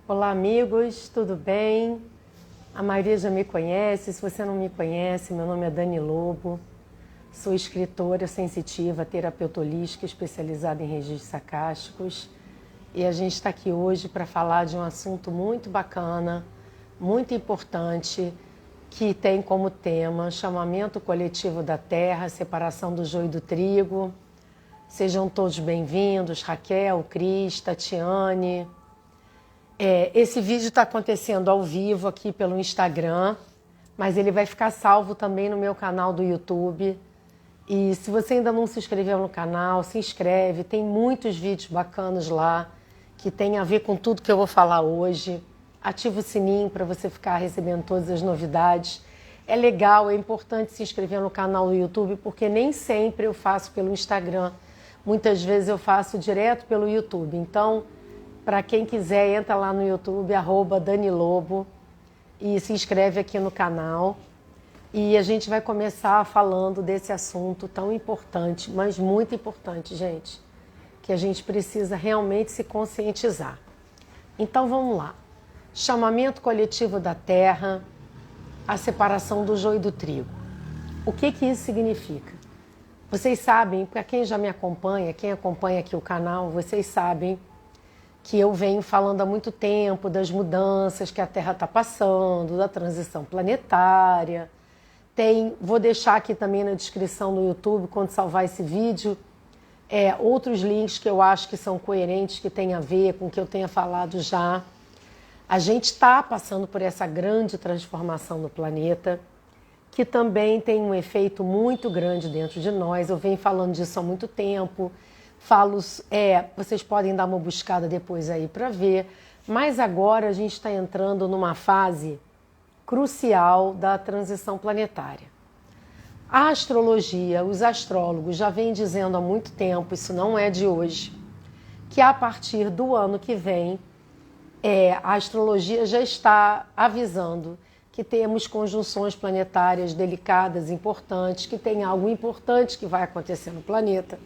Olá, amigos, tudo bem? A maioria já me conhece. Se você não me conhece, meu nome é Dani Lobo. Sou escritora sensitiva, terapeuta holística especializada em registros sacásticos. E a gente está aqui hoje para falar de um assunto muito bacana, muito importante, que tem como tema chamamento coletivo da terra, separação do joio e do trigo. Sejam todos bem-vindos, Raquel, Cris, Tatiane. Esse vídeo está acontecendo ao vivo aqui pelo Instagram, mas ele vai ficar salvo também no meu canal do YouTube. E se você ainda não se inscreveu no canal, se inscreve, tem muitos vídeos bacanas lá que tem a ver com tudo que eu vou falar hoje. Ativa o sininho para você ficar recebendo todas as novidades. É legal, é importante se inscrever no canal do YouTube, porque nem sempre eu faço pelo Instagram. Muitas vezes eu faço direto pelo YouTube. Então, para quem quiser, entra lá no YouTube, @DaniLobo, e se inscreve aqui no canal. E a gente vai começar falando desse assunto tão importante, mas muito importante, gente, que a gente precisa realmente se conscientizar. Então vamos lá. Chamamento coletivo da terra, a separação do joio e do trigo. O que isso significa? Vocês sabem, para quem já me acompanha, quem acompanha aqui o canal, vocês sabem que eu venho falando há muito tempo das mudanças que a Terra está passando, da transição planetária. Vou deixar aqui também na descrição do YouTube, quando salvar esse vídeo, outros links que eu acho que são coerentes, que têm a ver com o que eu tenha falado já. A gente está passando por essa grande transformação no planeta, que também tem um efeito muito grande dentro de nós. Eu venho falando disso há muito tempo. Vocês podem dar uma buscada depois aí para ver, mas agora a gente está entrando numa fase crucial da transição planetária. A astrologia, os astrólogos já vêm dizendo há muito tempo, isso não é de hoje, que a partir do ano que vem, a astrologia já está avisando que temos conjunções planetárias delicadas, importantes, que tem algo importante que vai acontecer no planeta.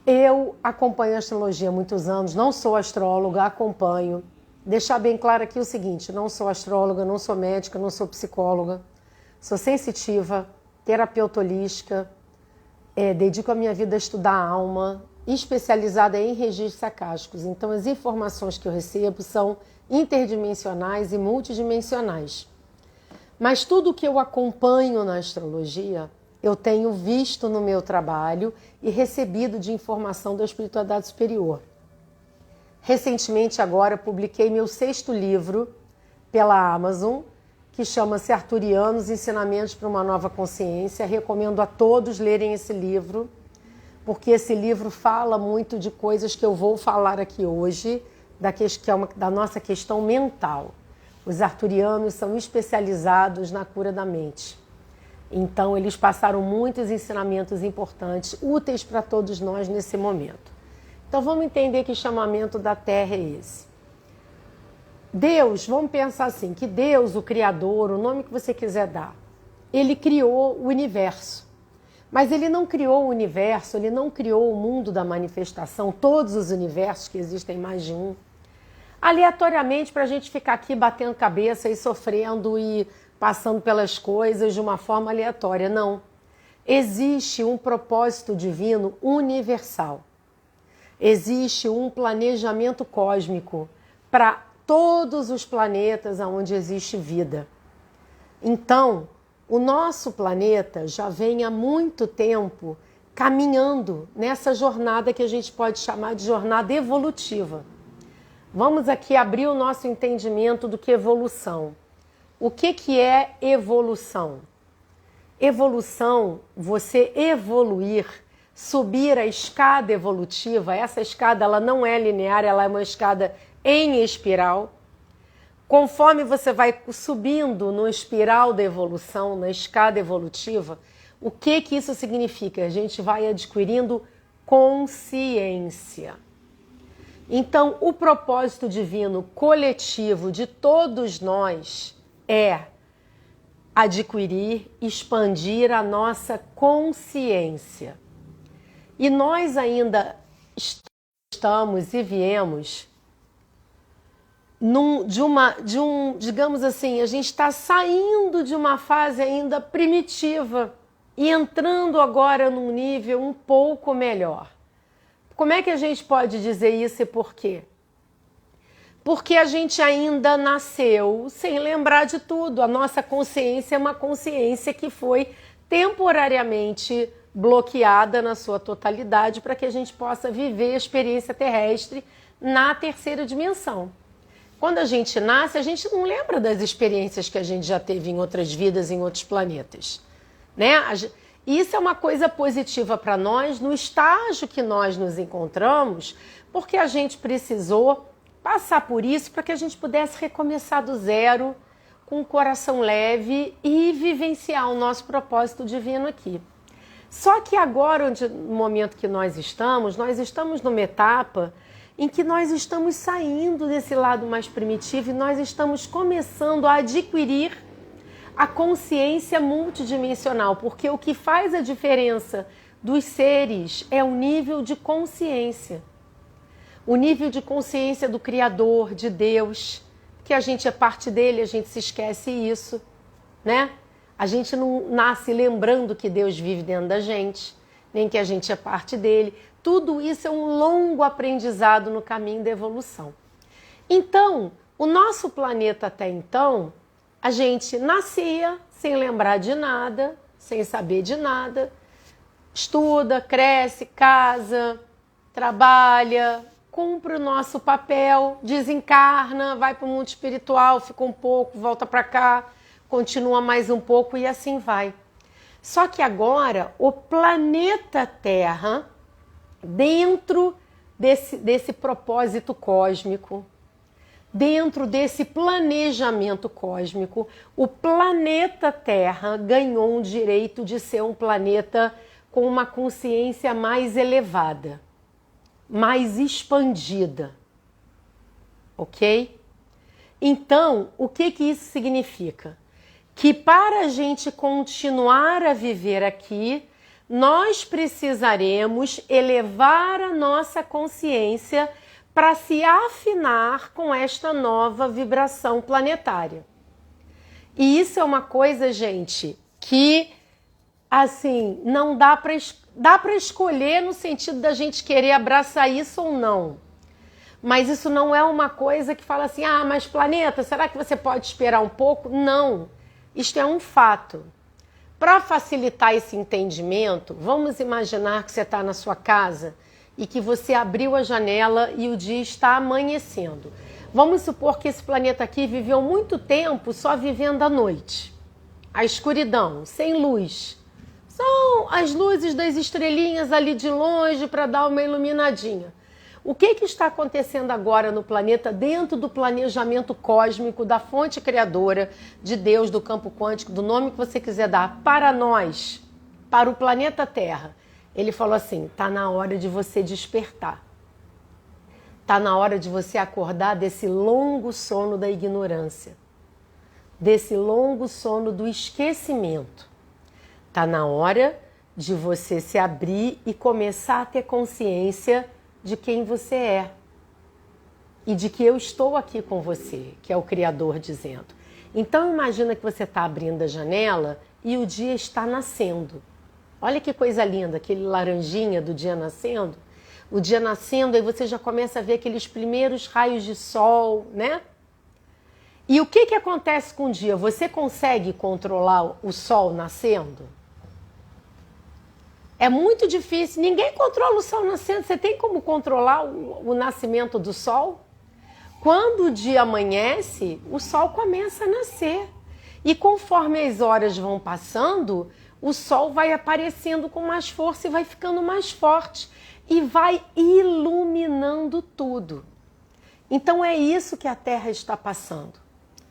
Eu acompanho a astrologia há muitos anos, não sou astróloga, acompanho. Deixar bem claro aqui o seguinte, não sou astróloga, não sou médica, não sou psicóloga, sou sensitiva, terapeuta holística, dedico a minha vida a estudar a alma, especializada em registros sacásticos. Então as informações que eu recebo são interdimensionais e multidimensionais. Mas tudo que eu acompanho na astrologia, eu tenho visto no meu trabalho e recebido de informação da espiritualidade superior. Recentemente, agora, publiquei meu 6º livro pela Amazon, que chama-se Arturianos, Ensinamentos para uma Nova Consciência. Recomendo a todos lerem esse livro, porque esse livro fala muito de coisas que eu vou falar aqui hoje, da nossa questão mental. Os arturianos são especializados na cura da mente. Então, eles passaram muitos ensinamentos importantes, úteis para todos nós nesse momento. Então, vamos entender que chamamento da Terra é esse. Deus, vamos pensar assim, que Deus, o Criador, o nome que você quiser dar, ele criou o universo. Mas ele não criou o universo, ele não criou o mundo da manifestação, todos os universos, que existem mais de um, aleatoriamente para a gente ficar aqui batendo cabeça e sofrendo e passando pelas coisas de uma forma aleatória. Não. Existe um propósito divino universal. Existe um planejamento cósmico para todos os planetas onde existe vida. Então, o nosso planeta já vem há muito tempo caminhando nessa jornada que a gente pode chamar de jornada evolutiva. Vamos aqui abrir o nosso entendimento do que é evolução. O que é evolução? Evolução, você evoluir, subir a escada evolutiva. Essa escada ela não é linear, ela é uma escada em espiral. Conforme você vai subindo no espiral da evolução, na escada evolutiva, o que isso significa? A gente vai adquirindo consciência. Então, o propósito divino coletivo de todos nós é adquirir, expandir a nossa consciência. E nós ainda estamos e viemos digamos assim, a gente está saindo de uma fase ainda primitiva e entrando agora num nível um pouco melhor. Como é que a gente pode dizer isso e por quê? Porque a gente ainda nasceu sem lembrar de tudo. A nossa consciência é uma consciência que foi temporariamente bloqueada na sua totalidade para que a gente possa viver a experiência terrestre na terceira dimensão. Quando a gente nasce, a gente não lembra das experiências que a gente já teve em outras vidas, em outros planetas, né? Isso é uma coisa positiva para nós no estágio que nós nos encontramos, porque a gente precisou passar por isso para que a gente pudesse recomeçar do zero, com o coração leve e vivenciar o nosso propósito divino aqui. Só que agora, no momento que nós estamos numa etapa em que nós estamos saindo desse lado mais primitivo e nós estamos começando a adquirir a consciência multidimensional, porque o que faz a diferença dos seres é o nível de consciência. O nível de consciência do Criador, de Deus, que a gente é parte dele, a gente se esquece isso, né? A gente não nasce lembrando que Deus vive dentro da gente, nem que a gente é parte dele. Tudo isso é um longo aprendizado no caminho da evolução. Então, o nosso planeta até então, a gente nascia sem lembrar de nada, sem saber de nada, estuda, cresce, casa, trabalha, cumpre o nosso papel, desencarna, vai para o mundo espiritual, fica um pouco, volta para cá, continua mais um pouco e assim vai. Só que agora o planeta Terra, dentro desse propósito cósmico, dentro desse planejamento cósmico, o planeta Terra ganhou um direito de ser um planeta com uma consciência mais elevada, mais expandida, ok? Então, o que isso significa? Que para a gente continuar a viver aqui, nós precisaremos elevar a nossa consciência para se afinar com esta nova vibração planetária. E isso é uma coisa, gente, que assim, não dá para escolher no sentido da gente querer abraçar isso ou não. Mas isso não é uma coisa que fala assim, ah, mas planeta, será que você pode esperar um pouco? Não, isto é um fato. Para facilitar esse entendimento, vamos imaginar que você está na sua casa e que você abriu a janela e o dia está amanhecendo. Vamos supor que esse planeta aqui viveu muito tempo só vivendo à noite. A escuridão, sem luz. São as luzes das estrelinhas ali de longe para dar uma iluminadinha. O que está acontecendo agora no planeta dentro do planejamento cósmico, da fonte criadora, de Deus, do campo quântico, do nome que você quiser dar, para nós, para o planeta Terra? Ele falou assim, está na hora de você despertar. Está na hora de você acordar desse longo sono da ignorância, desse longo sono do esquecimento. Está na hora de você se abrir e começar a ter consciência de quem você é e de que eu estou aqui com você, que é o Criador dizendo. Então imagina que você está abrindo a janela e o dia está nascendo. Olha que coisa linda, aquele laranjinha do dia nascendo. O dia nascendo, aí você já começa a ver aqueles primeiros raios de sol, né? E o que acontece com o dia? Você consegue controlar o sol nascendo? É muito difícil, ninguém controla o sol nascendo. Você tem como controlar o nascimento do sol? Quando o dia amanhece, o sol começa a nascer. E conforme as horas vão passando, o sol vai aparecendo com mais força e vai ficando mais forte. E vai iluminando tudo. Então é isso que a Terra está passando.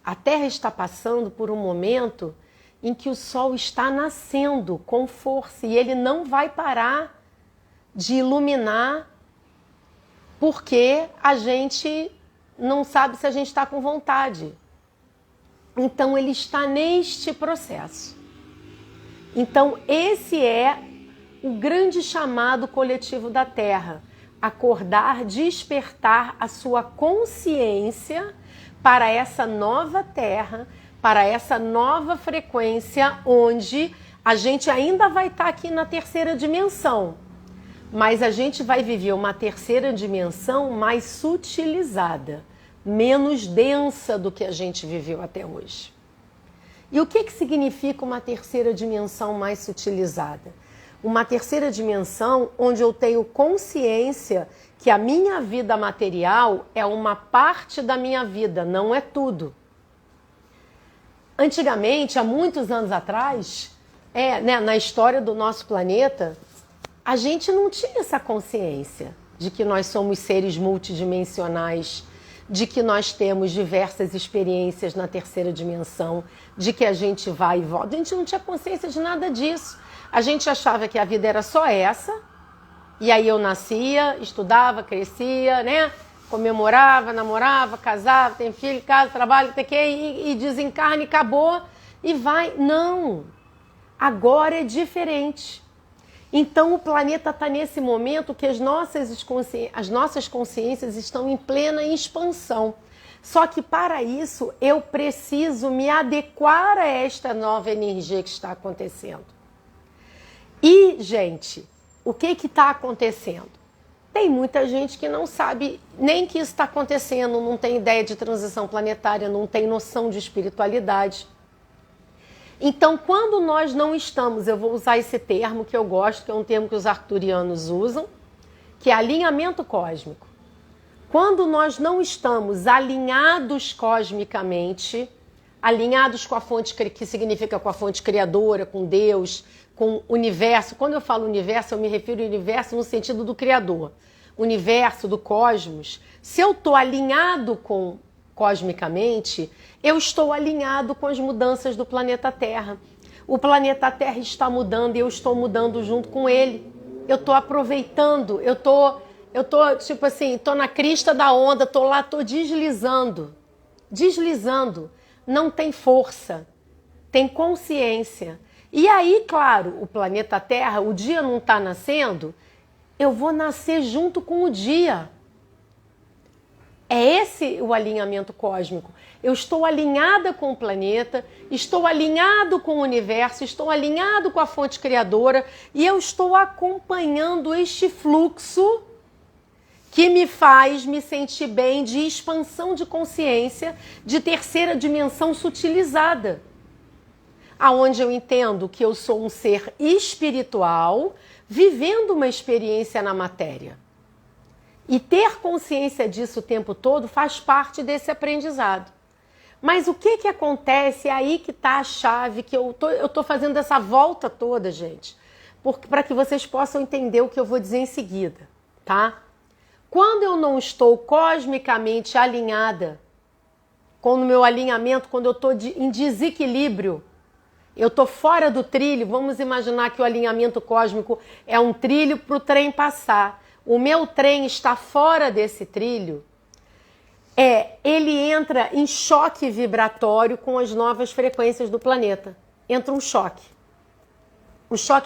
A Terra está passando por um momento em que o sol está nascendo com força e ele não vai parar de iluminar porque a gente não sabe se a gente está com vontade. Então ele está neste processo. Então esse é o grande chamado coletivo da Terra, acordar, despertar a sua consciência para essa nova terra, para essa nova frequência, onde a gente ainda vai estar aqui na terceira dimensão, mas a gente vai viver uma terceira dimensão mais sutilizada, menos densa do que a gente viveu até hoje. E o que significa uma terceira dimensão mais sutilizada? Uma terceira dimensão onde eu tenho consciência que a minha vida material é uma parte da minha vida, não é tudo. Antigamente, há muitos anos atrás, na história do nosso planeta, a gente não tinha essa consciência de que nós somos seres multidimensionais, de que nós temos diversas experiências na terceira dimensão, de que a gente vai e volta. A gente não tinha consciência de nada disso. A gente achava que a vida era só essa, e aí eu nascia, estudava, crescia, né? Comemorava, namorava, casava, tem filho, casa, trabalho, e desencarna e acabou, e vai. Não! Agora é diferente. Então o planeta está nesse momento que as nossas consciências estão em plena expansão. Só que para isso eu preciso me adequar a esta nova energia que está acontecendo. E, gente, o que está acontecendo? Tem muita gente que não sabe nem que isso está acontecendo, não tem ideia de transição planetária, não tem noção de espiritualidade. Então, quando nós não estamos, eu vou usar esse termo que eu gosto, que é um termo que os arcturianos usam, que é alinhamento cósmico. Quando nós não estamos alinhados cosmicamente, alinhados com a fonte, que significa com a fonte criadora, com Deus, com o universo. Quando eu falo universo, eu me refiro ao universo no sentido do criador. Universo, do cosmos. Se eu estou alinhado cosmicamente, eu estou alinhado com as mudanças do planeta Terra. O planeta Terra está mudando e eu estou mudando junto com ele. Eu estou aproveitando, eu tô tipo assim, tô na crista da onda, tô lá, tô deslizando. Deslizando. Não tem força, tem consciência. E aí, claro, o planeta Terra, o dia não está nascendo, eu vou nascer junto com o dia. É esse o alinhamento cósmico. Eu estou alinhada com o planeta, estou alinhado com o universo, estou alinhado com a fonte criadora e eu estou acompanhando este fluxo que me faz me sentir bem, de expansão de consciência, de terceira dimensão sutilizada. Aonde eu entendo que eu sou um ser espiritual, vivendo uma experiência na matéria. E ter consciência disso o tempo todo faz parte desse aprendizado. Mas o que acontece? É aí que está a chave, que eu tô fazendo essa volta toda, gente, para que vocês possam entender o que eu vou dizer em seguida, tá? Quando eu não estou cosmicamente alinhada, com o meu alinhamento, quando eu estou em desequilíbrio, eu estou fora do trilho, vamos imaginar que o alinhamento cósmico é um trilho para o trem passar. O meu trem está fora desse trilho, ele entra em choque vibratório com as novas frequências do planeta. Entra um choque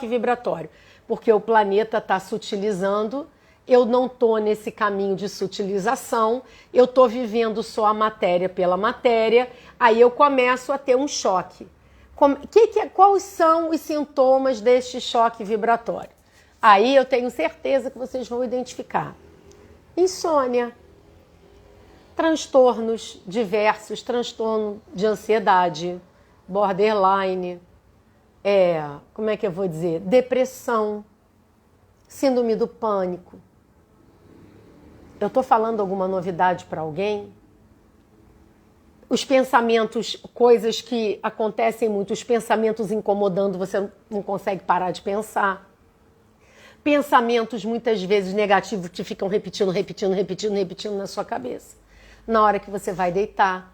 vibratório, porque o planeta está sutilizando, eu não estou nesse caminho de sutilização, eu estou vivendo só a matéria pela matéria, aí eu começo a ter um choque. Quais são os sintomas deste choque vibratório? Aí eu tenho certeza que vocês vão identificar. Insônia, transtornos diversos, transtorno de ansiedade, borderline, como é que eu vou dizer? Depressão, síndrome do pânico. Eu estou falando alguma novidade para alguém? Os pensamentos, coisas que acontecem muito, os pensamentos incomodando, você não consegue parar de pensar. Pensamentos muitas vezes negativos que ficam repetindo na sua cabeça, na hora que você vai deitar.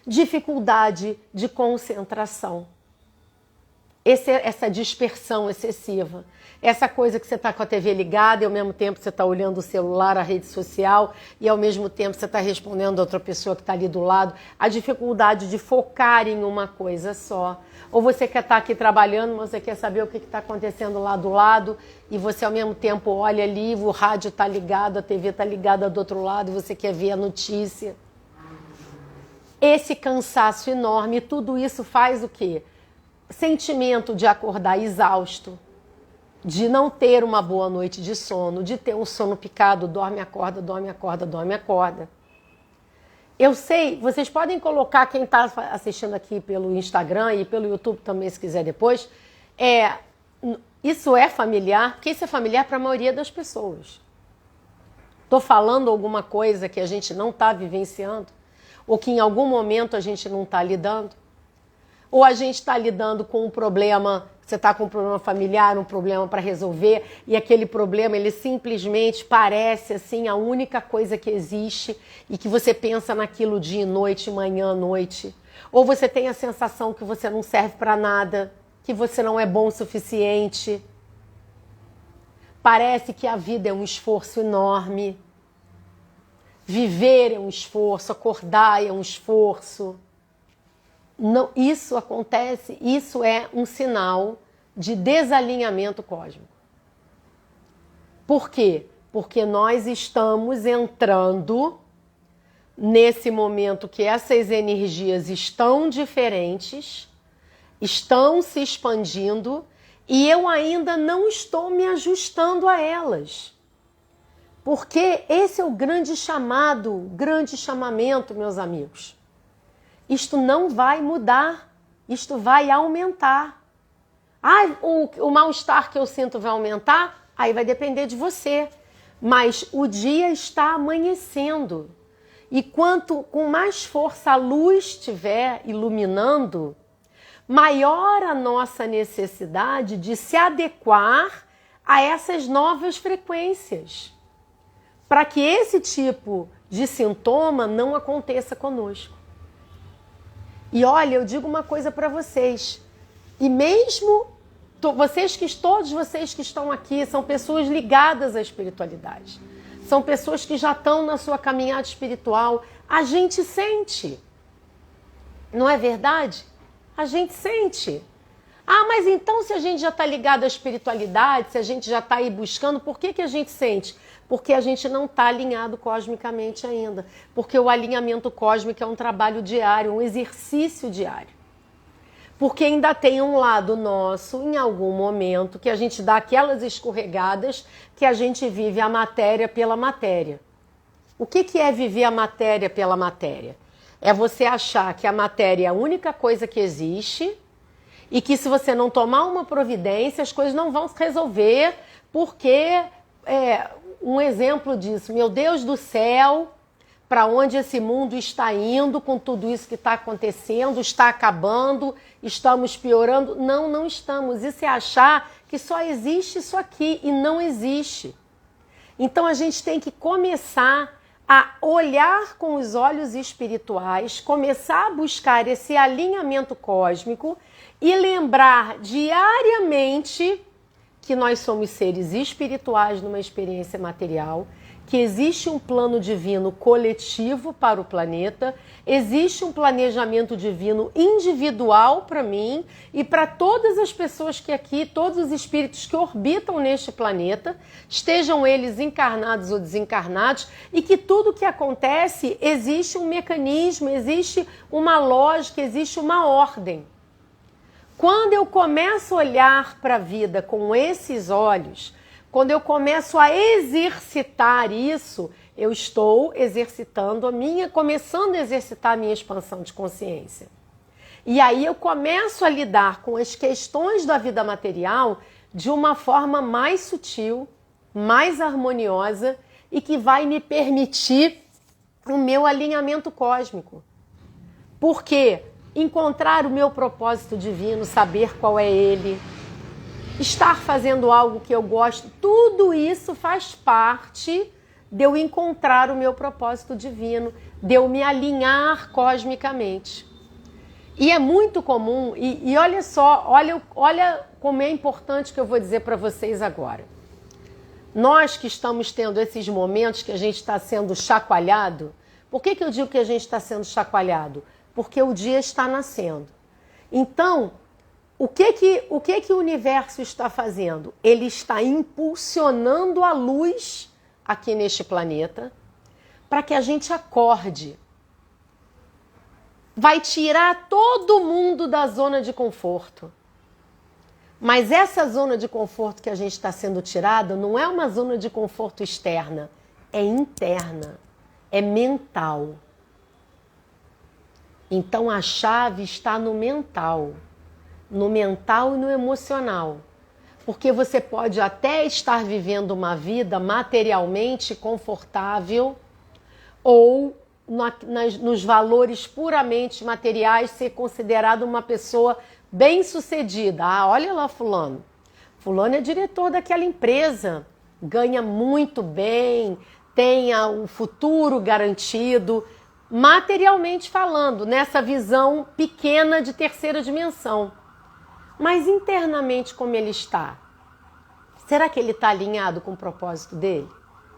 Dificuldade de concentração. essa dispersão excessiva. Essa coisa que você está com a TV ligada e ao mesmo tempo você está olhando o celular, a rede social, e ao mesmo tempo você está respondendo a outra pessoa que está ali do lado. A dificuldade de focar em uma coisa só. Ou você quer estar aqui trabalhando, mas você quer saber o que está acontecendo lá do lado, e você ao mesmo tempo olha ali, o rádio está ligado, a TV está ligada do outro lado, e você quer ver a notícia. Esse cansaço enorme, tudo isso faz o quê? Sentimento de acordar exausto, de não ter uma boa noite de sono, de ter um sono picado, dorme, acorda, dorme, acorda, dorme, acorda. Eu sei, vocês podem colocar, quem está assistindo aqui pelo Instagram e pelo YouTube também, se quiser depois, isso é familiar, porque isso é familiar para a maioria das pessoas. Estou falando alguma coisa que a gente não está vivenciando, ou que em algum momento a gente não está lidando, ou a gente está lidando com um problema, você está com um problema familiar, um problema para resolver, e aquele problema, ele simplesmente parece assim a única coisa que existe, e que você pensa naquilo dia e noite, manhã, noite. Ou você tem a sensação que você não serve para nada, que você não é bom o suficiente. Parece que a vida é um esforço enorme. Viver é um esforço, acordar é um esforço. Não, isso acontece, isso é um sinal de desalinhamento cósmico. Por quê? Porque nós estamos entrando nesse momento que essas energias estão diferentes, estão se expandindo, e eu ainda não estou me ajustando a elas. Porque esse é o grande chamado, grande chamamento, meus amigos. Isto não vai mudar, isto vai aumentar. O mal-estar que eu sinto vai aumentar? Aí vai depender de você. Mas o dia está amanhecendo. E com mais força a luz estiver iluminando, maior a nossa necessidade de se adequar a essas novas frequências, para que esse tipo de sintoma não aconteça conosco. E olha, eu digo uma coisa para vocês, e mesmo todos vocês que estão aqui são pessoas ligadas à espiritualidade, são pessoas que já estão na sua caminhada espiritual, a gente sente, não é verdade? A gente sente. Mas então se a gente já está ligado à espiritualidade, se a gente já está aí buscando, por que a gente sente? Porque a gente não está alinhado cosmicamente ainda. Porque o alinhamento cósmico é um trabalho diário, um exercício diário. Porque ainda tem um lado nosso, em algum momento, que a gente dá aquelas escorregadas, que a gente vive a matéria pela matéria. O que é viver a matéria pela matéria? É você achar que a matéria é a única coisa que existe e que se você não tomar uma providência, as coisas não vão se resolver, porque... um exemplo disso, meu Deus do céu, para onde esse mundo está indo com tudo isso que está acontecendo, está acabando, estamos piorando. Não, não estamos. Isso é achar que só existe isso aqui e não existe. Então a gente tem que começar a olhar com os olhos espirituais, começar a buscar esse alinhamento cósmico e lembrar diariamente que nós somos seres espirituais numa experiência material, que existe um plano divino coletivo para o planeta, existe um planejamento divino individual para mim e para todas as pessoas que aqui, todos os espíritos que orbitam neste planeta, estejam eles encarnados ou desencarnados, e que tudo que acontece existe um mecanismo, existe uma lógica, existe uma ordem. Quando eu começo a olhar para a vida com esses olhos, quando eu começo a exercitar isso, eu estou exercitando começando a exercitar a minha expansão de consciência. E aí eu começo a lidar com as questões da vida material de uma forma mais sutil, mais harmoniosa e que vai me permitir o meu alinhamento cósmico. Por quê? Encontrar o meu propósito divino, saber qual é ele, estar fazendo algo que eu gosto, tudo isso faz parte de eu encontrar o meu propósito divino, de eu me alinhar cosmicamente. E é muito comum, e olha só, olha como é importante que eu vou dizer para vocês agora. Nós que estamos tendo esses momentos que a gente está sendo chacoalhado, por que eu digo que a gente está sendo chacoalhado? Porque o dia está nascendo. Então, o que o universo está fazendo? Ele está impulsionando a luz aqui neste planeta para que a gente acorde. Vai tirar todo mundo da zona de conforto. Mas essa zona de conforto que a gente está sendo tirada não é uma zona de conforto externa, é interna, é mental. Então a chave está no mental e no emocional. Porque você pode até estar vivendo uma vida materialmente confortável ou nos valores puramente materiais ser considerado uma pessoa bem-sucedida. Ah, olha lá fulano. Fulano é diretor daquela empresa, ganha muito bem, tem o futuro garantido, materialmente falando, nessa visão pequena de terceira dimensão. Mas internamente como ele está? Será que ele está alinhado com o propósito dele?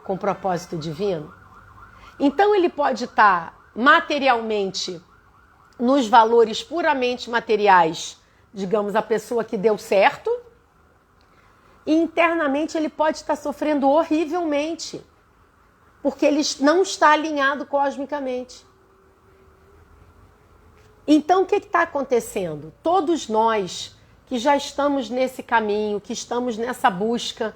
Com o propósito divino? Então ele pode estar materialmente nos valores puramente materiais, digamos, a pessoa que deu certo, e internamente ele pode estar sofrendo horrivelmente, porque ele não está alinhado cosmicamente. Então o que está acontecendo? Todos nós que já estamos nesse caminho, que estamos nessa busca,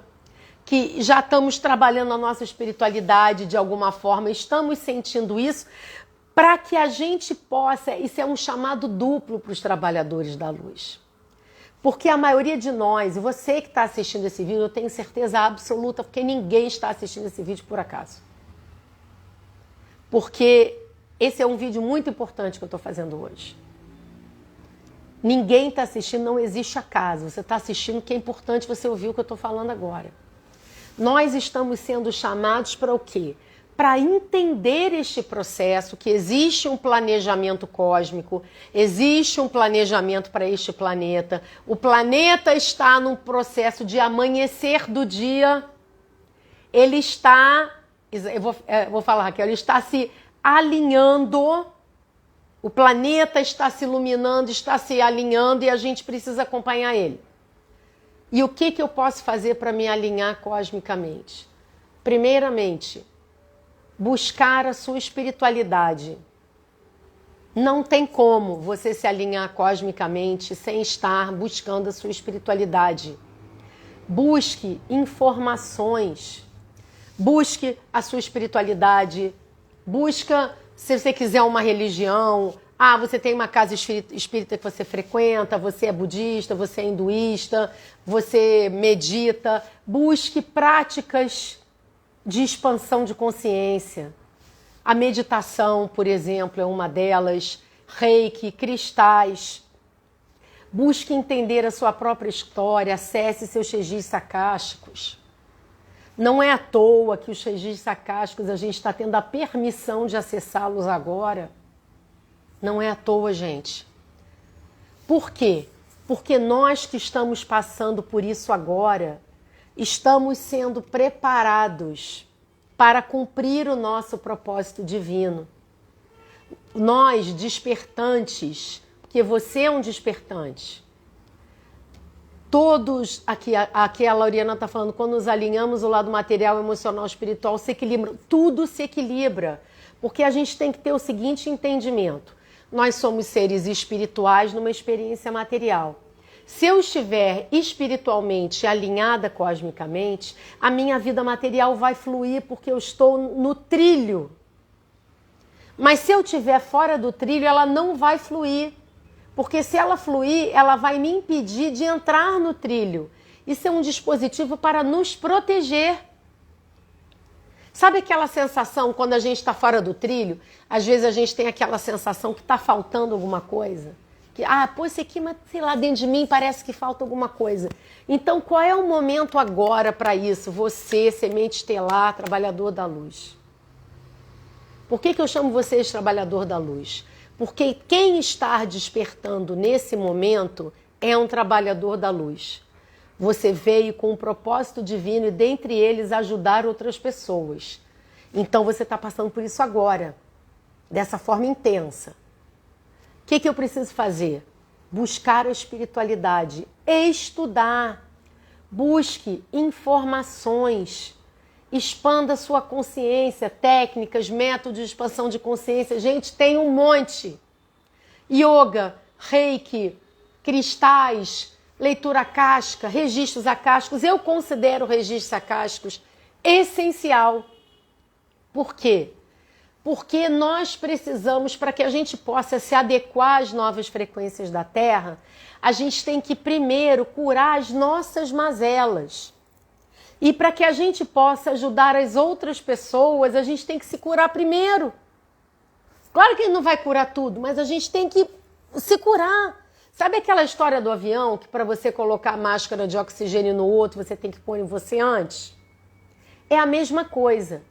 que já estamos trabalhando a nossa espiritualidade de alguma forma, estamos sentindo isso, para que a gente possa, isso é um chamado duplo para os trabalhadores da luz. Porque a maioria de nós, e você que está assistindo esse vídeo, eu tenho certeza absoluta, porque ninguém está assistindo esse vídeo por acaso. Porque esse é um vídeo muito importante que eu estou fazendo hoje. Ninguém está assistindo, não existe acaso. Você está assistindo que é importante você ouvir o que eu estou falando agora. Nós estamos sendo chamados para o quê? Para entender este processo, que existe um planejamento cósmico, existe um planejamento para este planeta. O planeta está num processo de amanhecer do dia. Ele está, eu vou falar, Raquel, ele está se alinhando. O planeta está se iluminando, está se alinhando e a gente precisa acompanhar ele. E o que eu posso fazer para me alinhar cosmicamente? Primeiramente, buscar a sua espiritualidade. Não tem como você se alinhar cosmicamente sem estar buscando a sua espiritualidade. Busque informações, busque a sua espiritualidade, busca, se você quiser, uma religião. Ah, você tem uma casa espírita que você frequenta, você é budista, você é hinduísta, você medita. Busque práticas de expansão de consciência. A meditação, por exemplo, é uma delas. Reiki, cristais. Busque entender a sua própria história, acesse seus registros akáshicos. Não é à toa que os registros akáshicos a gente está tendo a permissão de acessá-los agora. Não é à toa, gente. Por quê? Porque nós que estamos passando por isso agora, estamos sendo preparados para cumprir o nosso propósito divino. Nós, despertantes, porque você é um despertante. Todos, aqui a Lauriana está falando, quando nos alinhamos o lado material, emocional, espiritual, se equilibra. Tudo se equilibra. Porque a gente tem que ter o seguinte entendimento. Nós somos seres espirituais numa experiência material. Se eu estiver espiritualmente alinhada cosmicamente, a minha vida material vai fluir porque eu estou no trilho. Mas se eu estiver fora do trilho, ela não vai fluir. Porque se ela fluir, ela vai me impedir de entrar no trilho. Isso é um dispositivo para nos proteger. Sabe aquela sensação quando a gente está fora do trilho? Às vezes a gente tem aquela sensação que está faltando alguma coisa. Que, pô, isso aqui, mas sei lá, dentro de mim parece que falta alguma coisa. Então, qual é o momento agora para isso? Você, semente estelar, trabalhador da luz. Por que eu chamo você de trabalhador da luz? Porque quem está despertando nesse momento é um trabalhador da luz. Você veio com um propósito divino e dentre eles ajudar outras pessoas. Então você está passando por isso agora, dessa forma intensa. O que eu preciso fazer? Buscar a espiritualidade, estudar, busque informações, expanda sua consciência, técnicas, métodos de expansão de consciência. Gente, tem um monte. Yoga, reiki, cristais, leitura acástica, registros acásticos. Eu considero registros acásticos essencial. Por quê? Porque nós precisamos, para que a gente possa se adequar às novas frequências da Terra, a gente tem que primeiro curar as nossas mazelas. E para que a gente possa ajudar as outras pessoas, a gente tem que se curar primeiro. Claro que ele não vai curar tudo, mas a gente tem que se curar. Sabe aquela história do avião, que para você colocar a máscara de oxigênio no outro, você tem que pôr em você antes? É a mesma coisa.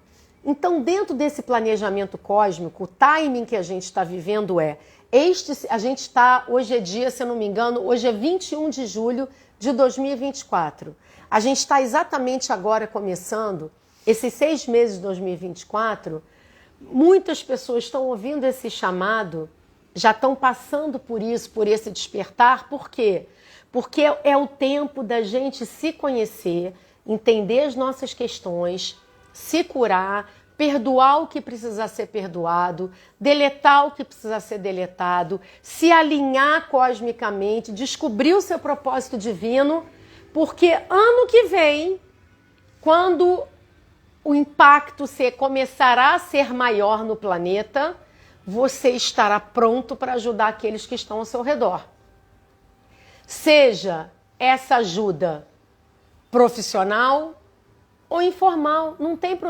Então, dentro desse planejamento cósmico, o timing que a gente está vivendo a gente está, hoje é dia, se eu não me engano, hoje é 21 de julho de 2024. A gente está exatamente agora começando, esses 6 meses de 2024, muitas pessoas estão ouvindo esse chamado, já estão passando por isso, por esse despertar. Por quê? Porque é o tempo da gente se conhecer, entender as nossas questões, se curar, perdoar o que precisa ser perdoado, deletar o que precisa ser deletado, se alinhar cosmicamente, descobrir o seu propósito divino, porque ano que vem, quando o impacto começará a ser maior no planeta, você estará pronto para ajudar aqueles que estão ao seu redor. Seja essa ajuda profissional ou informal,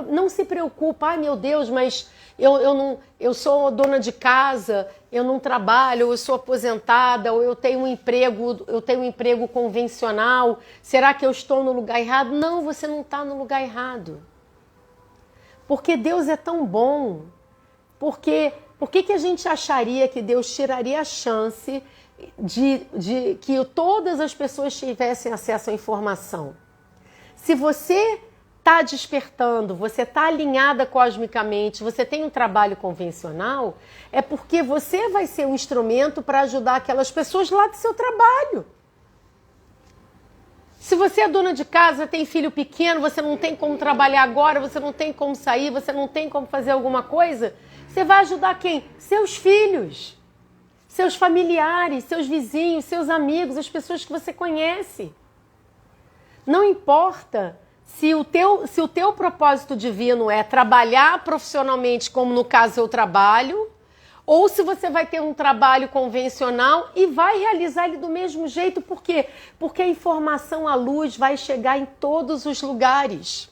não se preocupa. Ai, meu Deus, mas eu sou dona de casa, eu não trabalho, eu sou aposentada, ou eu tenho um emprego convencional. Será que eu estou no lugar errado? Não, você não está no lugar errado. Porque Deus é tão bom. Por que a gente acharia que Deus tiraria a chance de que todas as pessoas tivessem acesso à informação? Se você está despertando, você está alinhada cosmicamente, você tem um trabalho convencional, é porque você vai ser um instrumento para ajudar aquelas pessoas lá do seu trabalho. Se você é dona de casa, tem filho pequeno, você não tem como trabalhar agora, você não tem como sair, você não tem como fazer alguma coisa, você vai ajudar quem? Seus filhos, seus familiares, seus vizinhos, seus amigos, as pessoas que você conhece. Não importa se o teu propósito divino é trabalhar profissionalmente, como no caso eu trabalho, ou se você vai ter um trabalho convencional e vai realizar ele do mesmo jeito. Por quê? Porque a informação, a luz vai chegar em todos os lugares.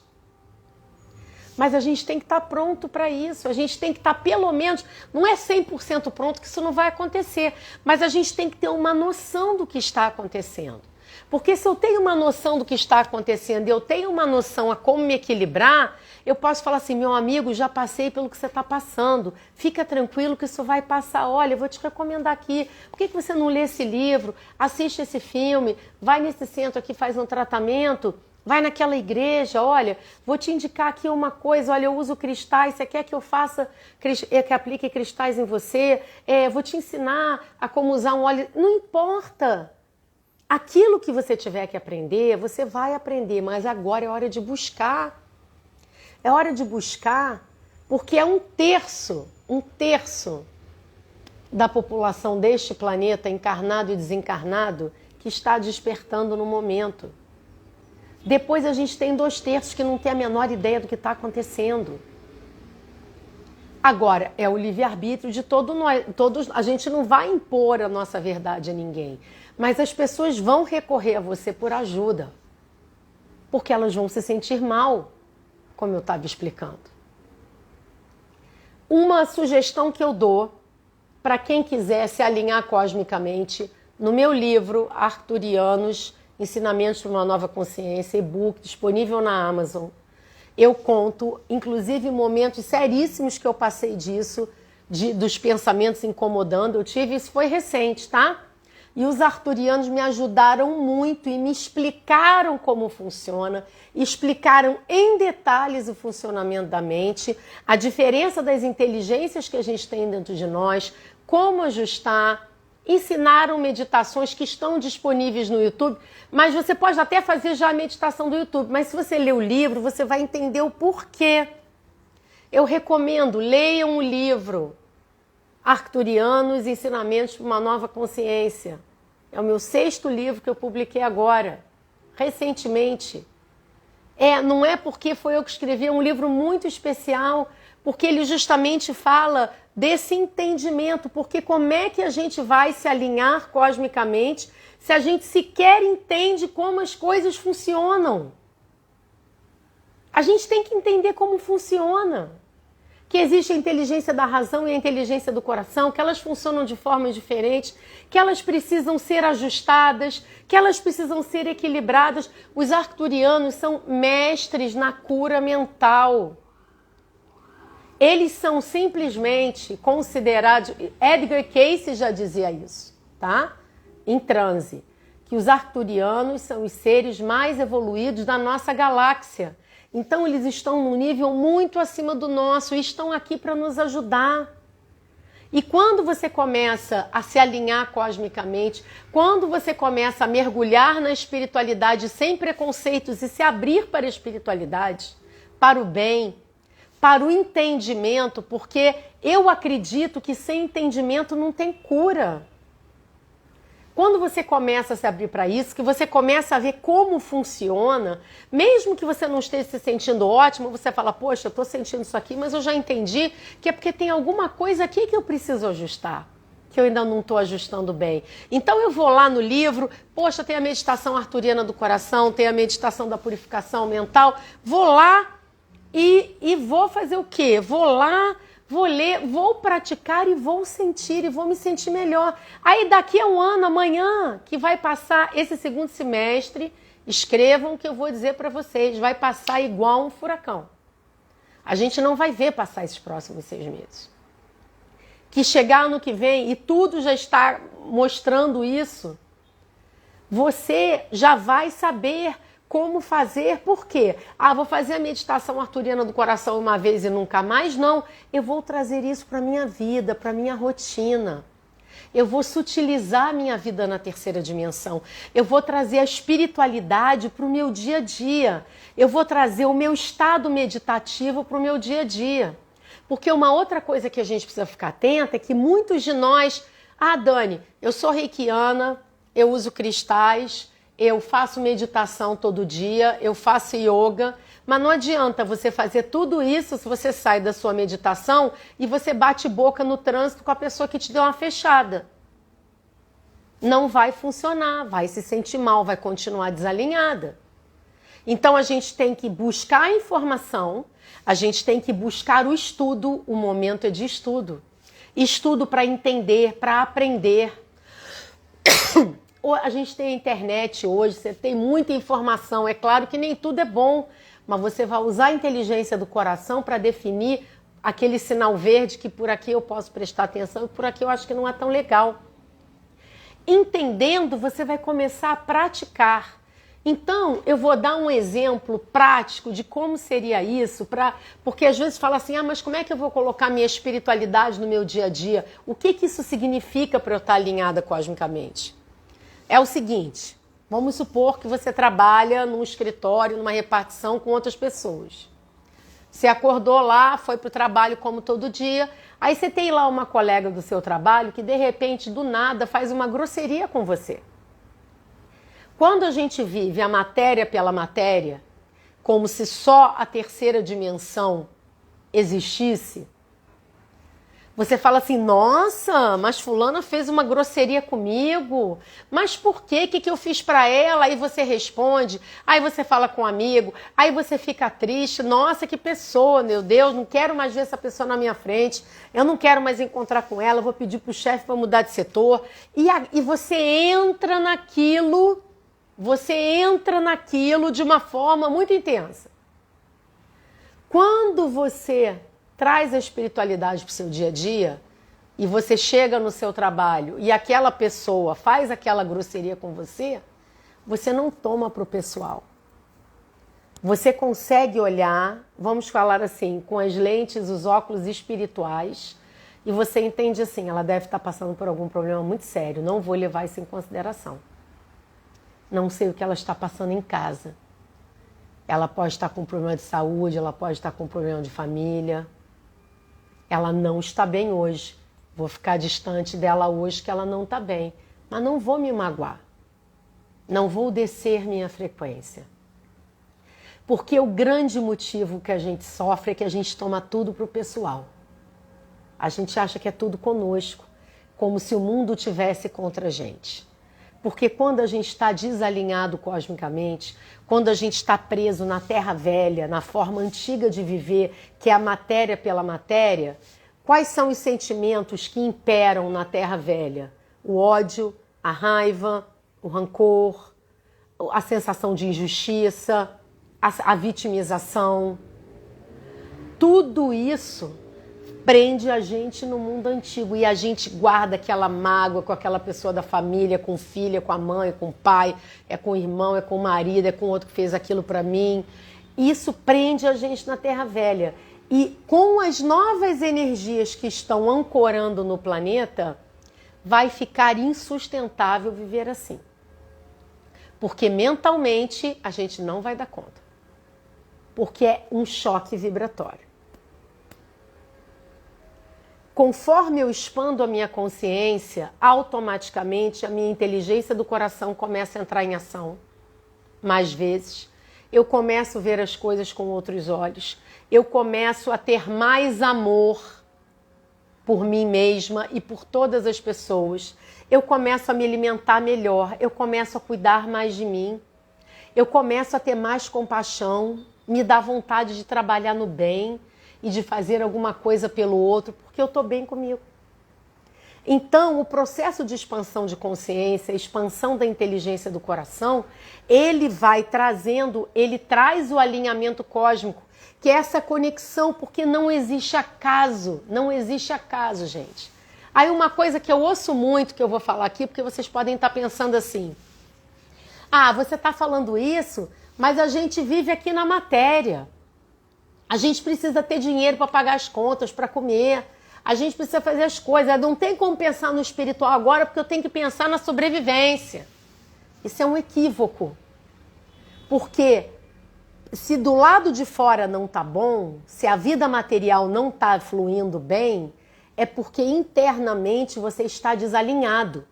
Mas a gente tem que estar pronto para isso, a gente tem que estar pelo menos, não é 100% pronto que isso não vai acontecer, mas a gente tem que ter uma noção do que está acontecendo. Porque se eu tenho uma noção do que está acontecendo e eu tenho uma noção a como me equilibrar, eu posso falar assim, meu amigo, já passei pelo que você está passando, fica tranquilo que isso vai passar. Olha, eu vou te recomendar aqui, por que você não lê esse livro, assiste esse filme, vai nesse centro aqui, faz um tratamento, vai naquela igreja, olha, vou te indicar aqui uma coisa, olha, eu uso cristais, você quer que eu faça, que aplique cristais em você? Vou te ensinar a como usar um óleo, não importa. Aquilo que você tiver que aprender, você vai aprender, mas agora é hora de buscar. É hora de buscar, porque é um terço da população deste planeta, encarnado e desencarnado, que está despertando no momento. Depois a gente tem 2/3 que não tem a menor ideia do que está acontecendo. Agora, é o livre-arbítrio de todos. A gente não vai impor a nossa verdade a ninguém. Mas as pessoas vão recorrer a você por ajuda. Porque elas vão se sentir mal, como eu estava explicando. Uma sugestão que eu dou para quem quiser se alinhar cosmicamente, no meu livro Arcturianos, Ensinamentos para uma Nova Consciência, e-book disponível na Amazon, eu conto, inclusive, momentos seríssimos que eu passei disso, dos pensamentos incomodando. Eu tive, isso foi recente, tá? E os arturianos me ajudaram muito e me explicaram como funciona, explicaram em detalhes o funcionamento da mente, a diferença das inteligências que a gente tem dentro de nós, como ajustar, ensinaram meditações que estão disponíveis no YouTube, mas você pode até fazer já a meditação do YouTube, mas se você ler o livro, você vai entender o porquê. Eu recomendo, leiam o livro Arcturianos, Ensinamentos para uma Nova Consciência. É o meu 6º livro que eu publiquei agora, recentemente. Não é porque foi eu que escrevi, é um livro muito especial, porque ele justamente fala desse entendimento, porque como é que a gente vai se alinhar cosmicamente se a gente sequer entende como as coisas funcionam? A gente tem que entender como funciona. Que existe a inteligência da razão e a inteligência do coração, que elas funcionam de formas diferentes, que elas precisam ser ajustadas, que elas precisam ser equilibradas. Os arcturianos são mestres na cura mental. Eles são simplesmente considerados... Edgar Cayce já dizia isso, tá? Em transe. Que os arcturianos são os seres mais evoluídos da nossa galáxia. Então, eles estão num nível muito acima do nosso e estão aqui para nos ajudar. E quando você começa a se alinhar cosmicamente, quando você começa a mergulhar na espiritualidade sem preconceitos e se abrir para a espiritualidade, para o bem, para o entendimento, porque eu acredito que sem entendimento não tem cura. Quando você começa a se abrir para isso, que você começa a ver como funciona, mesmo que você não esteja se sentindo ótimo, você fala, poxa, eu estou sentindo isso aqui, mas eu já entendi que é porque tem alguma coisa aqui que eu preciso ajustar, que eu ainda não estou ajustando bem. Então eu vou lá no livro, poxa, tem a meditação arturiana do coração, tem a meditação da purificação mental, vou lá e vou fazer o quê? Vou lá... Vou ler, vou praticar e vou sentir e vou me sentir melhor. Aí daqui a um ano, amanhã, que vai passar esse 2º semestre, escrevam o que eu vou dizer para vocês, vai passar igual um furacão. A gente não vai ver passar esses próximos 6 meses. Que chegar ano que vem e tudo já está mostrando isso, você já vai saber como fazer, por quê? Vou fazer a meditação arturiana do coração uma vez e nunca mais? Não, eu vou trazer isso para a minha vida, para a minha rotina. Eu vou sutilizar a minha vida na 3ª dimensão. Eu vou trazer a espiritualidade para o meu dia a dia. Eu vou trazer o meu estado meditativo para o meu dia a dia. Porque uma outra coisa que a gente precisa ficar atenta é que muitos de nós... Dani, eu sou reikiana, eu uso cristais... Eu faço meditação todo dia, eu faço yoga, mas não adianta você fazer tudo isso se você sai da sua meditação e você bate boca no trânsito com a pessoa que te deu uma fechada. Não vai funcionar, vai se sentir mal, vai continuar desalinhada. Então a gente tem que buscar a informação, a gente tem que buscar o estudo, o momento é de estudo. Estudo para entender, para aprender. A gente tem a internet hoje, você tem muita informação. É claro que nem tudo é bom, mas você vai usar a inteligência do coração para definir aquele sinal verde que por aqui eu posso prestar atenção e por aqui eu acho que não é tão legal. Entendendo, você vai começar a praticar. Então, eu vou dar um exemplo prático de como seria isso, porque às vezes fala assim, mas como é que eu vou colocar minha espiritualidade no meu dia a dia? O que isso significa para eu estar alinhada cosmicamente? É o seguinte, vamos supor que você trabalha num escritório, numa repartição com outras pessoas. Você acordou lá, foi para o trabalho como todo dia, aí você tem lá uma colega do seu trabalho que de repente, do nada, faz uma grosseria com você. Quando a gente vive a matéria pela matéria, como se só a 3ª dimensão existisse, você fala assim, nossa, mas fulana fez uma grosseria comigo, mas por quê? O que eu fiz para ela? Aí você responde, aí você fala com um amigo, aí você fica triste, nossa, que pessoa, meu Deus, não quero mais ver essa pessoa na minha frente, eu não quero mais encontrar com ela, vou pedir para o chefe para mudar de setor, e você entra naquilo de uma forma muito intensa. Quando você traz a espiritualidade para o seu dia a dia e você chega no seu trabalho e aquela pessoa faz aquela grosseria com você, você não toma para o pessoal. Você consegue olhar, vamos falar assim, com as lentes, os óculos espirituais, e você entende assim, ela deve estar passando por algum problema muito sério, não vou levar isso em consideração. Não sei o que ela está passando em casa. Ela pode estar com um problema de saúde, ela pode estar com um problema de família. Ela não está bem hoje. Vou ficar distante dela hoje que ela não está bem. Mas não vou me magoar. Não vou descer minha frequência. Porque o grande motivo que a gente sofre é que a gente toma tudo para o pessoal. A gente acha que é tudo conosco, como se o mundo tivesse contra a gente. Porque quando a gente está desalinhado cosmicamente, quando a gente está preso na terra velha, na forma antiga de viver, que é a matéria pela matéria, quais são os sentimentos que imperam na terra velha? O ódio, a raiva, o rancor, a sensação de injustiça, a vitimização. Tudo isso prende a gente no mundo antigo e a gente guarda aquela mágoa com aquela pessoa da família, com filha, com a mãe, com o pai, é com o irmão, é com o marido, é com o outro que fez aquilo para mim. Isso prende a gente na Terra Velha. E com as novas energias que estão ancorando no planeta, vai ficar insustentável viver assim. Porque mentalmente a gente não vai dar conta. Porque é um choque vibratório. Conforme eu expando a minha consciência, automaticamente a minha inteligência do coração começa a entrar em ação. Mais vezes, eu começo a ver as coisas com outros olhos. Eu começo a ter mais amor por mim mesma e por todas as pessoas. Eu começo a me alimentar melhor. Eu começo a cuidar mais de mim. Eu começo a ter mais compaixão. Me dá vontade de trabalhar no bem e de fazer alguma coisa pelo outro, porque eu estou bem comigo. Então, o processo de expansão de consciência, expansão da inteligência do coração, ele vai trazendo, ele traz o alinhamento cósmico, que é essa conexão, porque não existe acaso, gente. Aí uma coisa que eu ouço muito, que eu vou falar aqui, porque vocês podem estar pensando assim, você está falando isso, mas a gente vive aqui na matéria. A gente precisa ter dinheiro para pagar as contas, para comer. A gente precisa fazer as coisas. Não tem como pensar no espiritual agora, porque eu tenho que pensar na sobrevivência. Isso é um equívoco. Porque se do lado de fora não está bom, se a vida material não está fluindo bem, é porque internamente você está desalinhado.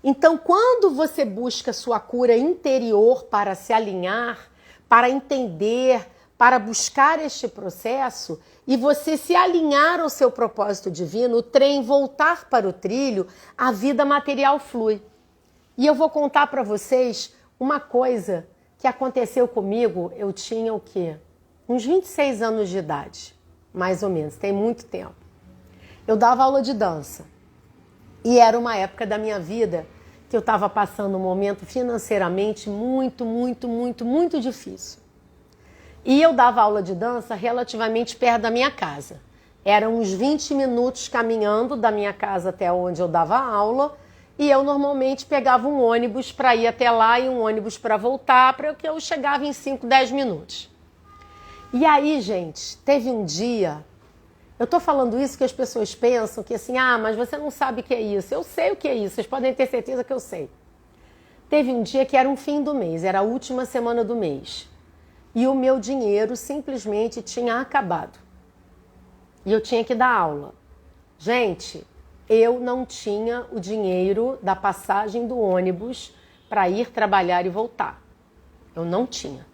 Então, quando você busca sua cura interior para se alinhar, para entender, para buscar este processo e você se alinhar ao seu propósito divino, o trem voltar para o trilho, a vida material flui. E eu vou contar para vocês uma coisa que aconteceu comigo, eu tinha o quê? Uns 26 anos de idade, mais ou menos, tem muito tempo. Eu dava aula de dança e era uma época da minha vida que eu estava passando um momento financeiramente muito difícil. E eu dava aula de dança relativamente perto da minha casa. Eram uns 20 minutos caminhando da minha casa até onde eu dava aula. E eu normalmente pegava um ônibus para ir até lá e um ônibus para voltar, para que eu chegava em 5, 10 minutos. E aí, gente, teve um dia... Eu estou falando isso que as pessoas pensam que assim, mas você não sabe o que é isso. Eu sei o que é isso, vocês podem ter certeza que eu sei. Teve um dia que era um fim do mês, era a última semana do mês. E o meu dinheiro simplesmente tinha acabado. E eu tinha que dar aula. Gente, eu não tinha o dinheiro da passagem do ônibus para ir trabalhar e voltar. Eu não tinha.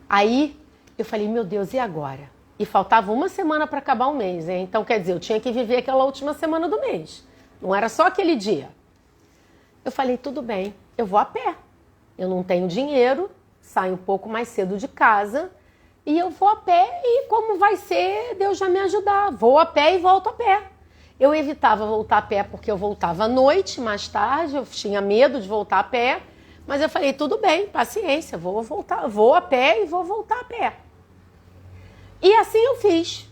Aí eu falei, meu Deus, e agora? E faltava uma semana para acabar o mês, hein? Então, quer dizer, eu tinha que viver aquela última semana do mês. Não era só aquele dia. Eu falei, tudo bem, eu vou a pé. Eu não tenho dinheiro, saio um pouco mais cedo de casa e eu vou a pé e como vai ser, Deus já me ajudar. Vou a pé e volto a pé. Eu evitava voltar a pé porque eu voltava à noite, mais tarde, eu tinha medo de voltar a pé, mas eu falei, tudo bem, paciência, vou a pé e vou voltar a pé. E assim eu fiz.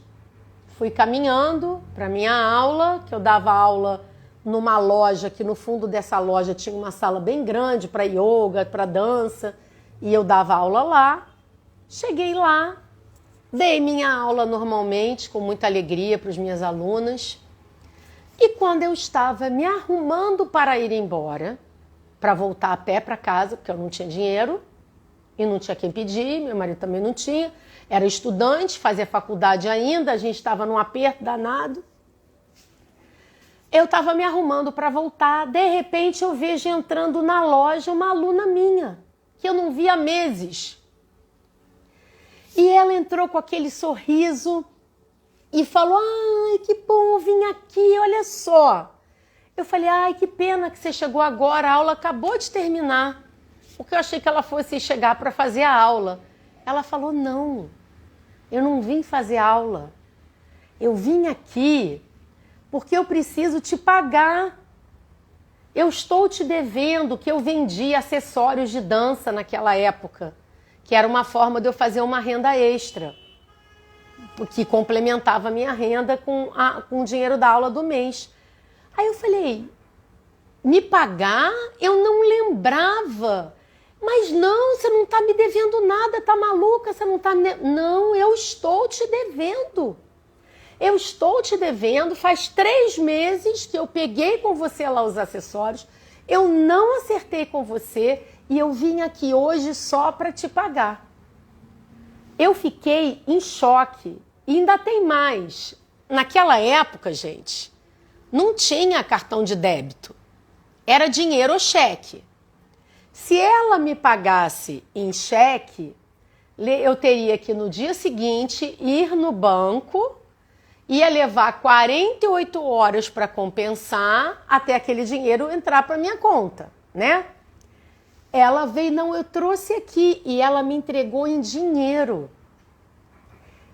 Fui caminhando para minha aula, que eu dava aula numa loja, que no fundo dessa loja tinha uma sala bem grande para yoga, para dança, e eu dava aula lá. Cheguei lá, dei minha aula normalmente, com muita alegria para as minhas alunas. E quando eu estava me arrumando para ir embora, para voltar a pé para casa, porque eu não tinha dinheiro e não tinha quem pedir, meu marido também não tinha, era estudante, fazia faculdade ainda, a gente estava num aperto danado. Eu estava me arrumando para voltar, de repente eu vejo entrando na loja uma aluna minha, que eu não via há meses. E ela entrou com aquele sorriso e falou: ai, que bom, vim aqui, olha só. Eu falei: ai, que pena que você chegou agora, a aula acabou de terminar. Porque eu achei que ela fosse chegar para fazer a aula. Ela falou: não, eu não vim fazer aula. Eu vim aqui porque eu preciso te pagar. Eu estou te devendo, que eu vendi acessórios de dança naquela época, que era uma forma de eu fazer uma renda extra, que complementava a minha renda com o dinheiro da aula do mês. Aí eu falei: me pagar? Eu não lembrava. Mas não, você não está me devendo nada, tá maluca? Você não está me... Não, eu estou te devendo. Eu estou te devendo, faz 3 meses que eu peguei com você lá os acessórios, eu não acertei com você e eu vim aqui hoje só para te pagar. Eu fiquei em choque e ainda tem mais. Naquela época, gente, não tinha cartão de débito, era dinheiro ou cheque. Se ela me pagasse em cheque, eu teria que no dia seguinte ir no banco, ia levar 48 horas para compensar até aquele dinheiro entrar para minha conta, né? Ela veio: não, eu trouxe aqui, e ela me entregou em dinheiro.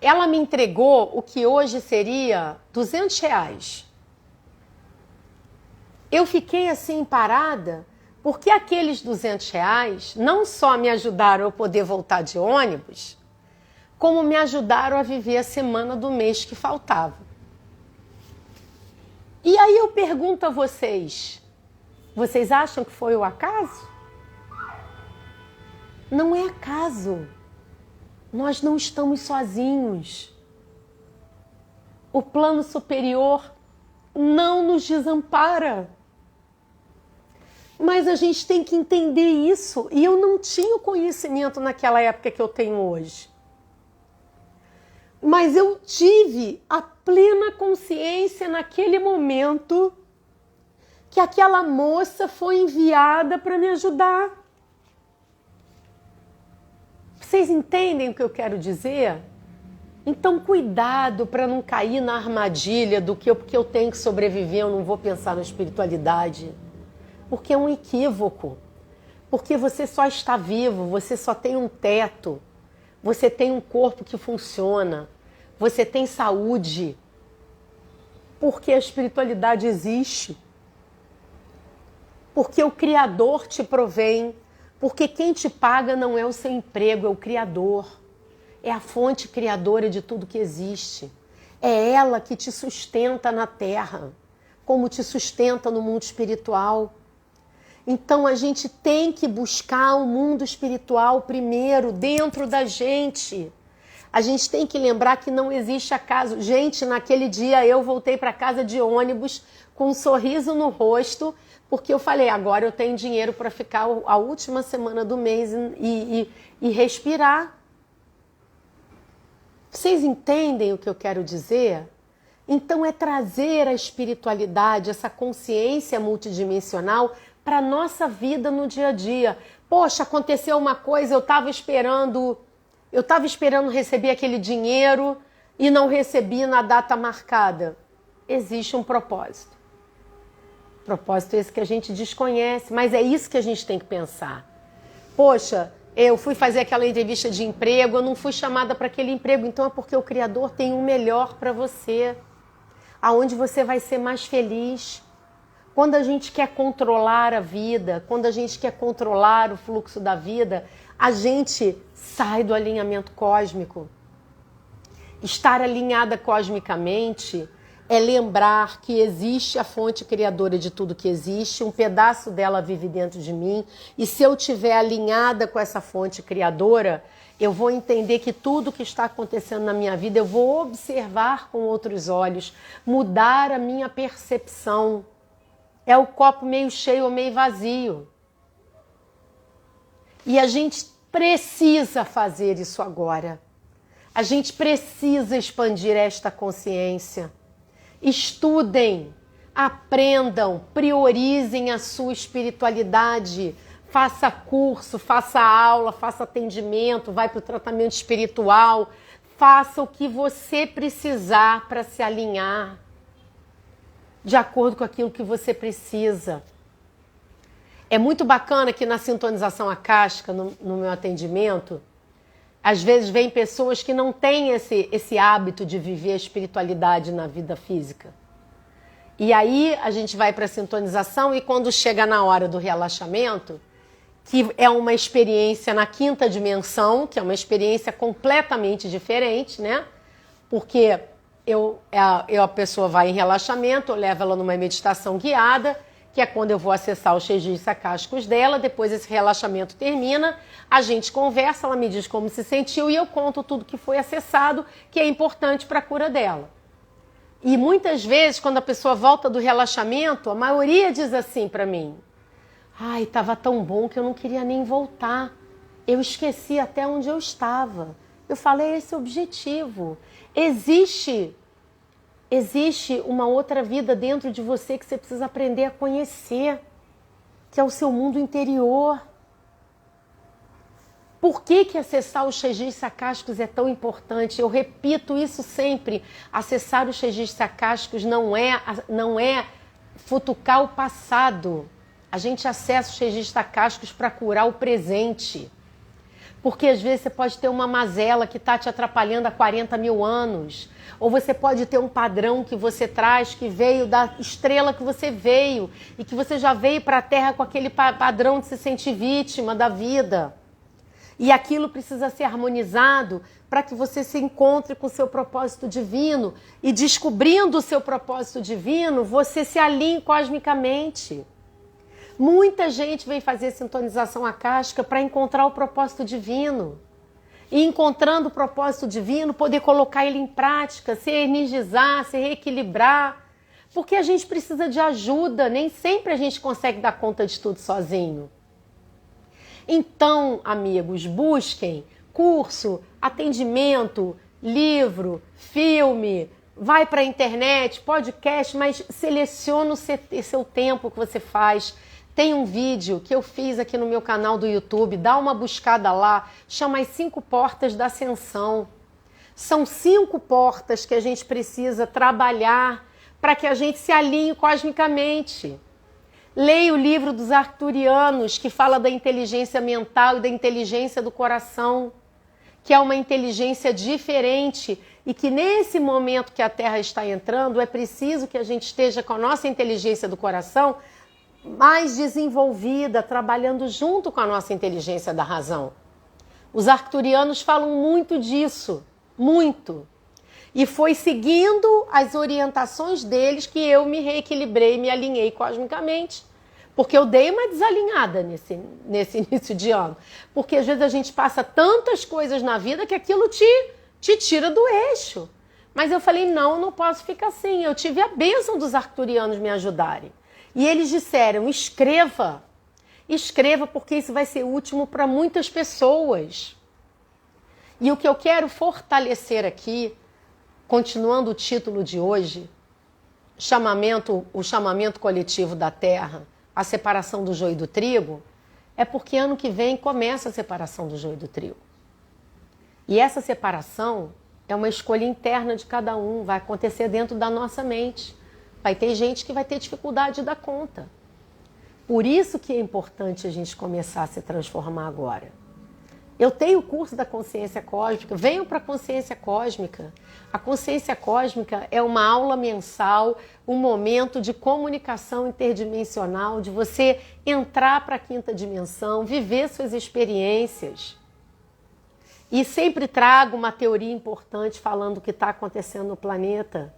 Ela me entregou o que hoje seria R$ 200. Eu fiquei assim parada, porque aqueles R$ 200 não só me ajudaram a poder voltar de ônibus, como me ajudaram a viver a semana do mês que faltava. E aí eu pergunto a vocês: vocês acham que foi o acaso? Não é acaso. Nós não estamos sozinhos. O plano superior não nos desampara. Mas a gente tem que entender isso. E eu não tinha o conhecimento naquela época que eu tenho hoje. Mas eu tive a plena consciência naquele momento que aquela moça foi enviada para me ajudar. Vocês entendem o que eu quero dizer? Então, cuidado para não cair na armadilha do que porque eu tenho que sobreviver, eu não vou pensar na espiritualidade. Porque é um equívoco. Porque você só está vivo, você só tem um teto, você tem um corpo que funciona, você tem saúde. Porque a espiritualidade existe. Porque o Criador te provém. Porque quem te paga não é o seu emprego, é o Criador. É a fonte criadora de tudo que existe. É ela que te sustenta na terra, como te sustenta no mundo espiritual. Então a gente tem que buscar o mundo espiritual primeiro, dentro da gente. A gente tem que lembrar que não existe acaso. Gente, naquele dia eu voltei para casa de ônibus com um sorriso no rosto, porque eu falei: agora eu tenho dinheiro para ficar a última semana do mês e respirar. Vocês entendem o que eu quero dizer? Então é trazer a espiritualidade, essa consciência multidimensional para a nossa vida no dia a dia. Poxa, aconteceu uma coisa, eu estava esperando receber aquele dinheiro e não recebi na data marcada. Existe um propósito. Propósito esse que a gente desconhece, mas é isso que a gente tem que pensar. Poxa, eu fui fazer aquela entrevista de emprego, eu não fui chamada para aquele emprego, então é porque o Criador tem um melhor para você, aonde você vai ser mais feliz. Quando a gente quer controlar a vida, quando a gente quer controlar o fluxo da vida, a gente sai do alinhamento cósmico. Estar alinhada cosmicamente é lembrar que existe a fonte criadora de tudo que existe, um pedaço dela vive dentro de mim, e se eu estiver alinhada com essa fonte criadora, eu vou entender que tudo que está acontecendo na minha vida eu vou observar com outros olhos, mudar a minha percepção. É o copo meio cheio ou meio vazio. E a gente precisa fazer isso agora. A gente precisa expandir esta consciência. Estudem, aprendam, priorizem a sua espiritualidade. Faça curso, faça aula, faça atendimento, vai para o tratamento espiritual. Faça o que você precisar para se alinhar de acordo com aquilo que você precisa. É muito bacana que na sintonização acástica, no meu atendimento, às vezes vem pessoas que não têm esse hábito de viver a espiritualidade na vida física. E aí a gente vai para a sintonização e quando chega na hora do relaxamento, que é uma experiência na quinta dimensão, que é uma experiência completamente diferente, né? Porque a pessoa vai em relaxamento, eu levo ela numa meditação guiada, que é quando eu vou acessar os registros acásticos dela, depois esse relaxamento termina, a gente conversa, ela me diz como se sentiu e eu conto tudo que foi acessado, que é importante para a cura dela. E muitas vezes, quando a pessoa volta do relaxamento, a maioria diz assim para mim: ai, estava tão bom que eu não queria nem voltar, eu esqueci até onde eu estava. Eu falei, esse é o objetivo. Existe uma outra vida dentro de você que você precisa aprender a conhecer, que é o seu mundo interior. Por que acessar os registros acásticos é tão importante? Eu repito isso sempre. Acessar os registros acásticos não é futucar o passado. A gente acessa os registros acásticos para curar o presente. Porque às vezes você pode ter uma mazela que está te atrapalhando há 40 mil anos. Ou você pode ter um padrão que você traz, que veio da estrela que você veio. E que você já veio para a Terra com aquele padrão de se sentir vítima da vida. E aquilo precisa ser harmonizado para que você se encontre com o seu propósito divino. E descobrindo o seu propósito divino, você se alinhe cosmicamente. Muita gente vem fazer sintonização acástica para encontrar o propósito divino. E encontrando o propósito divino, poder colocar ele em prática, se energizar, se reequilibrar. Porque a gente precisa de ajuda, nem sempre a gente consegue dar conta de tudo sozinho. Então, amigos, busquem curso, atendimento, livro, filme, vai para a internet, podcast, mas seleciona o seu tempo que você faz. Tem um vídeo que eu fiz aqui no meu canal do YouTube, dá uma buscada lá, chama as 5 portas da ascensão. São 5 portas que a gente precisa trabalhar para que a gente se alinhe cosmicamente. Leia o livro dos arcturianos, que fala da inteligência mental e da inteligência do coração, que é uma inteligência diferente e que nesse momento que a Terra está entrando, é preciso que a gente esteja com a nossa inteligência do coração mais desenvolvida, trabalhando junto com a nossa inteligência da razão. Os arcturianos falam muito disso, muito. E foi seguindo as orientações deles que eu me reequilibrei, me alinhei cosmicamente. Porque eu dei uma desalinhada nesse início de ano. Porque às vezes a gente passa tantas coisas na vida que aquilo te tira do eixo. Mas eu falei, não posso ficar assim. Eu tive a bênção dos arcturianos me ajudarem. E eles disseram, escreva. Escreva porque isso vai ser útil para muitas pessoas. E o que eu quero fortalecer aqui, continuando o título de hoje, o chamamento coletivo da Terra, a separação do joio e do trigo, é porque ano que vem começa a separação do joio e do trigo. E essa separação é uma escolha interna de cada um, vai acontecer dentro da nossa mente. Vai ter gente que vai ter dificuldade de dar conta. Por isso que é importante a gente começar a se transformar agora. Eu tenho o curso da consciência cósmica, venham para a consciência cósmica. A consciência cósmica é uma aula mensal, um momento de comunicação interdimensional, de você entrar para a quinta dimensão, viver suas experiências. E sempre trago uma teoria importante falando o que está acontecendo no planeta.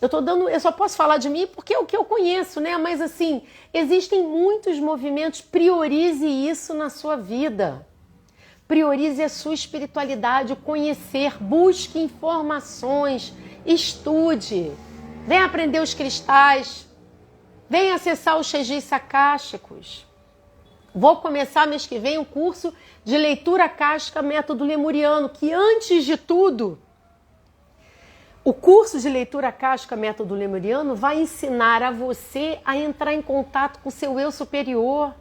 Eu só posso falar de mim porque é o que eu conheço, né? Mas assim, existem muitos movimentos. Priorize isso na sua vida. Priorize a sua espiritualidade, o conhecer, busque informações, estude, venha aprender os cristais, venha acessar os registros akáshicos. Vou começar mês que vem um curso de leitura akáshica método lemuriano, que antes de tudo, o curso de leitura akáshica método lemuriano vai ensinar a você a entrar em contato com o seu eu superior,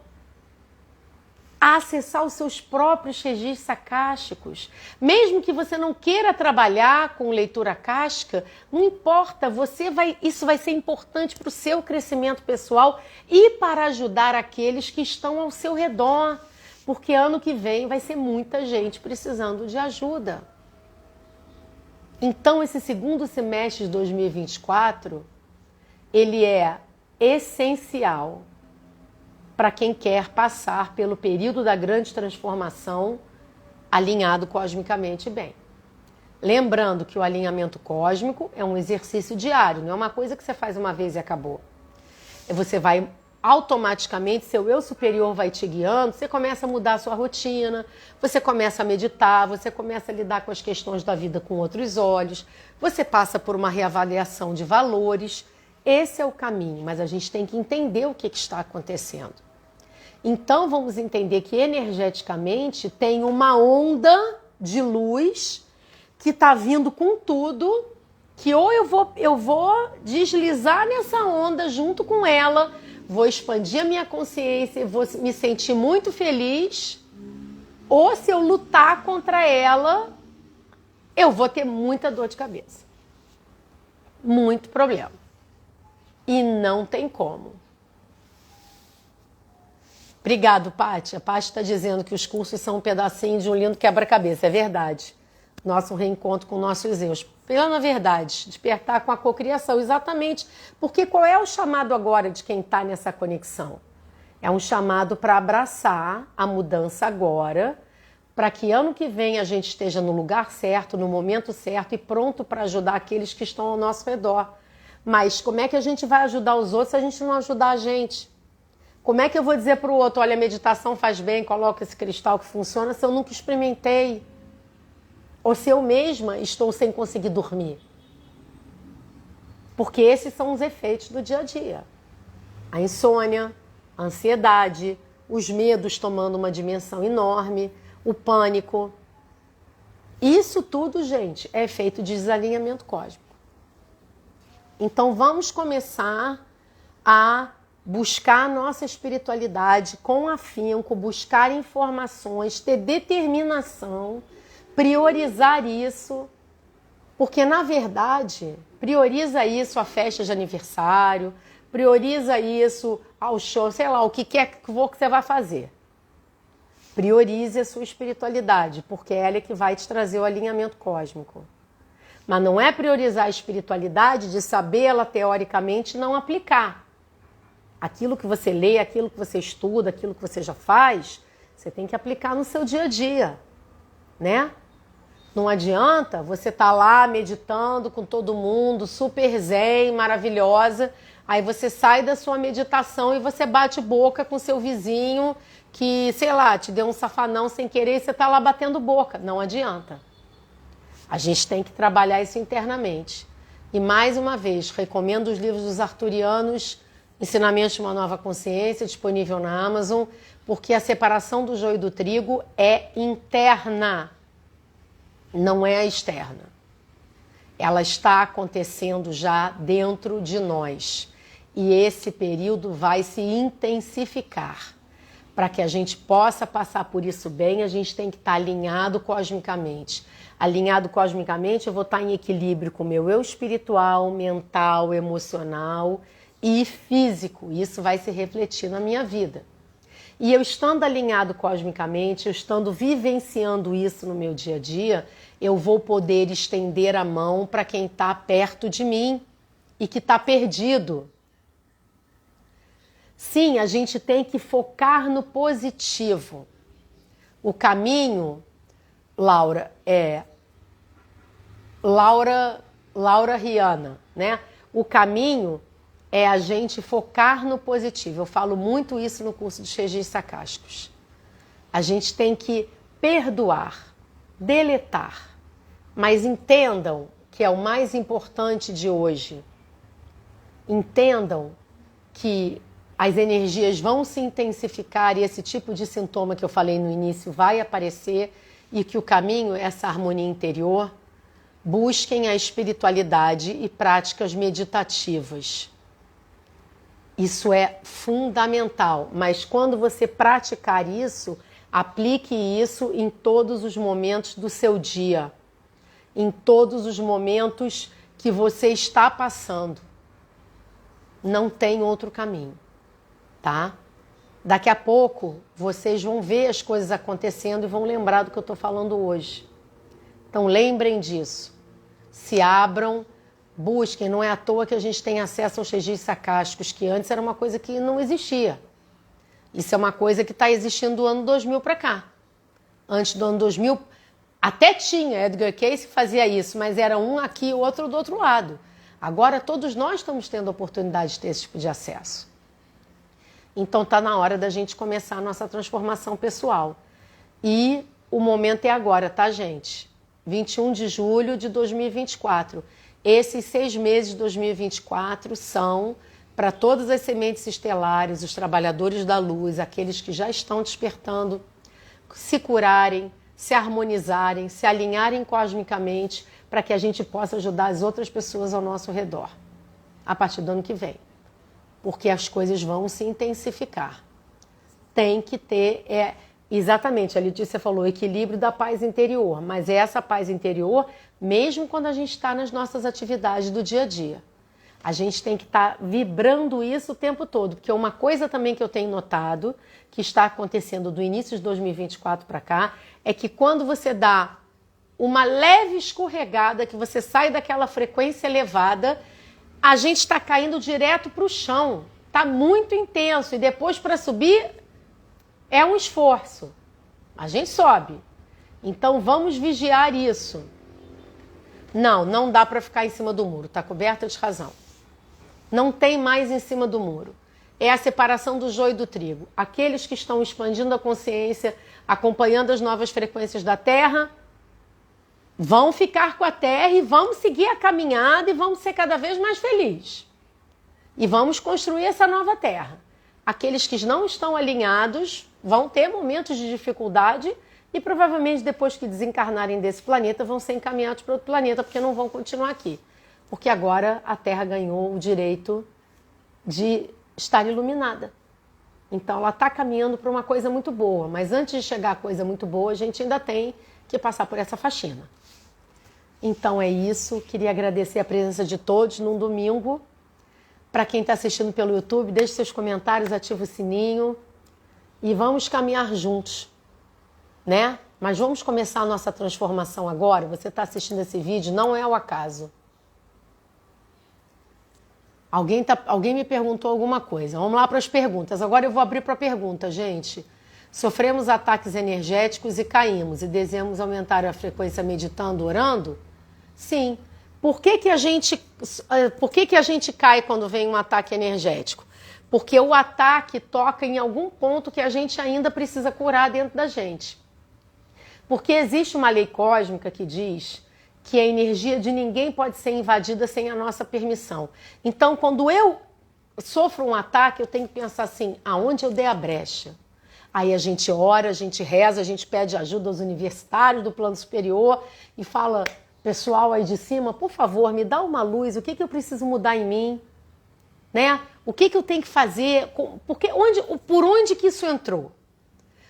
a acessar os seus próprios registros akáshicos. Mesmo que você não queira trabalhar com leitura akáshica, não importa, isso vai ser importante para o seu crescimento pessoal e para ajudar aqueles que estão ao seu redor, porque ano que vem vai ser muita gente precisando de ajuda. Então, esse segundo semestre de 2024, ele é essencial para quem quer passar pelo período da grande transformação alinhado cosmicamente bem. Lembrando que o alinhamento cósmico é um exercício diário, não é uma coisa que você faz uma vez e acabou. Você vai automaticamente, seu eu superior vai te guiando, você começa a mudar a sua rotina, você começa a meditar, você começa a lidar com as questões da vida com outros olhos, você passa por uma reavaliação de valores. Esse é o caminho, mas a gente tem que entender o que está acontecendo. Então vamos entender que energeticamente tem uma onda de luz que está vindo com tudo, que ou eu vou deslizar nessa onda junto com ela, vou expandir a minha consciência, vou me sentir muito feliz, ou se eu lutar contra ela, eu vou ter muita dor de cabeça. Muito problema. E não tem como. Obrigado, Pátia. A Pátia está dizendo que os cursos são um pedacinho de um lindo quebra-cabeça. É verdade. Nosso reencontro com nossos eus. Pela verdade, despertar com a cocriação. Exatamente. Porque qual é o chamado agora de quem está nessa conexão? É um chamado para abraçar a mudança agora, para que ano que vem a gente esteja no lugar certo, no momento certo e pronto para ajudar aqueles que estão ao nosso redor. Mas como é que a gente vai ajudar os outros se a gente não ajudar a gente? Como é que eu vou dizer para o outro, olha, a meditação faz bem, coloca esse cristal que funciona, se eu nunca experimentei? Ou se eu mesma estou sem conseguir dormir? Porque esses são os efeitos do dia a dia. A insônia, a ansiedade, os medos tomando uma dimensão enorme, o pânico. Isso tudo, gente, é efeito de desalinhamento cósmico. Então vamos começar a buscar a nossa espiritualidade com afinco, buscar informações, ter determinação, priorizar isso, porque na verdade, prioriza isso a festa de aniversário, prioriza isso ao show, sei lá, o que quer que você vai fazer. Priorize a sua espiritualidade, porque ela é que vai te trazer o alinhamento cósmico. Mas não é priorizar a espiritualidade de sabê-la teoricamente e não aplicar. Aquilo que você lê, aquilo que você estuda, aquilo que você já faz, você tem que aplicar no seu dia a dia, né? Não adianta você estar lá meditando com todo mundo, super zen, maravilhosa, aí você sai da sua meditação e você bate boca com seu vizinho que, sei lá, te deu um safanão sem querer e você está lá batendo boca. Não adianta. A gente tem que trabalhar isso internamente. E mais uma vez, recomendo os livros dos arturianos, Ensinamentos de uma Nova Consciência, disponível na Amazon, porque a separação do joio e do trigo é interna, não é externa. Ela está acontecendo já dentro de nós. E esse período vai se intensificar. Para que a gente possa passar por isso bem, a gente tem que estar alinhado cosmicamente. Alinhado cosmicamente, eu vou estar em equilíbrio com o meu eu espiritual, mental, emocional e físico. Isso vai se refletir na minha vida. E eu estando alinhado cosmicamente, eu estando vivenciando isso no meu dia a dia, eu vou poder estender a mão para quem está perto de mim e que está perdido. Sim, a gente tem que focar no positivo. O caminho Laura, Laura Riana, né? O caminho é a gente focar no positivo. Eu falo muito isso no curso de Regis Sacascos. A gente tem que perdoar, deletar. Mas entendam que é o mais importante de hoje. Entendam que as energias vão se intensificar e esse tipo de sintoma que eu falei no início vai aparecer e que o caminho é essa harmonia interior. Busquem a espiritualidade e práticas meditativas. Isso é fundamental, mas quando você praticar isso, aplique isso em todos os momentos do seu dia, em todos os momentos que você está passando. Não tem outro caminho, tá? Daqui a pouco vocês vão ver as coisas acontecendo e vão lembrar do que eu estou falando hoje. Então lembrem disso. Se abram, busquem. Não é à toa que a gente tem acesso aos registros sacásticos, que antes era uma coisa que não existia. Isso é uma coisa que está existindo do ano 2000 para cá. Antes do ano 2000, até tinha, Edgar Cayce fazia isso, mas era um aqui e o outro do outro lado. Agora todos nós estamos tendo a oportunidade de ter esse tipo de acesso. Então está na hora da gente começar a nossa transformação pessoal. E o momento é agora, tá, gente? 21 de julho de 2024. Esses 6 meses de 2024 são para todas as sementes estelares, os trabalhadores da luz, aqueles que já estão despertando, se curarem, se harmonizarem, se alinharem cosmicamente, para que a gente possa ajudar as outras pessoas ao nosso redor, a partir do ano que vem. Porque as coisas vão se intensificar. Tem que ter, exatamente, a Letícia falou, o equilíbrio da paz interior, mas é essa paz interior mesmo quando a gente está nas nossas atividades do dia a dia. A gente tem que estar vibrando isso o tempo todo, porque uma coisa também que eu tenho notado, que está acontecendo do início de 2024 para cá, é que quando você dá uma leve escorregada, que você sai daquela frequência elevada, a gente está caindo direto para o chão. Está muito intenso e depois para subir é um esforço. A gente sobe. Então vamos vigiar isso. Não dá para ficar em cima do muro. Está coberta de razão. Não tem mais em cima do muro. É a separação do joio e do trigo. Aqueles que estão expandindo a consciência, acompanhando as novas frequências da Terra, vão ficar com a Terra e vamos seguir a caminhada e vamos ser cada vez mais felizes. E vamos construir essa nova Terra. Aqueles que não estão alinhados vão ter momentos de dificuldade e provavelmente depois que desencarnarem desse planeta vão ser encaminhados para outro planeta porque não vão continuar aqui. Porque agora a Terra ganhou o direito de estar iluminada. Então ela está caminhando para uma coisa muito boa, mas antes de chegar a coisa muito boa, a gente ainda tem que passar por essa faxina. Então é isso, queria agradecer a presença de todos num domingo. Para quem está assistindo pelo YouTube, deixe seus comentários, ative o sininho e vamos caminhar juntos, né? Mas vamos começar a nossa transformação agora. Você está assistindo esse vídeo, não é ao acaso. Alguém me perguntou alguma coisa. Vamos lá para as perguntas. Agora eu vou abrir para a pergunta, gente. Sofremos ataques energéticos e caímos e desejamos aumentar a frequência meditando, orando? Sim. Por que a gente cai quando vem um ataque energético? Porque o ataque toca em algum ponto que a gente ainda precisa curar dentro da gente. Porque existe uma lei cósmica que diz que a energia de ninguém pode ser invadida sem a nossa permissão. Então, quando eu sofro um ataque, eu tenho que pensar assim, aonde eu dei a brecha? Aí a gente ora, a gente reza, a gente pede ajuda aos universitários do plano superior e fala, pessoal aí de cima, por favor, me dá uma luz, o que eu preciso mudar em mim? Né? O que eu tenho que fazer? Por onde que isso entrou?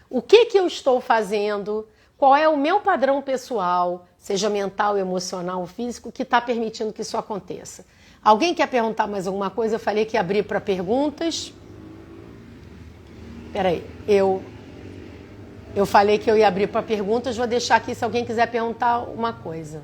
O que eu estou fazendo? Qual é o meu padrão pessoal, seja mental, emocional ou físico, que está permitindo que isso aconteça? Alguém quer perguntar mais alguma coisa? Eu falei que ia abrir para perguntas. Peraí, eu falei que eu ia abrir para perguntas, vou deixar aqui se alguém quiser perguntar uma coisa.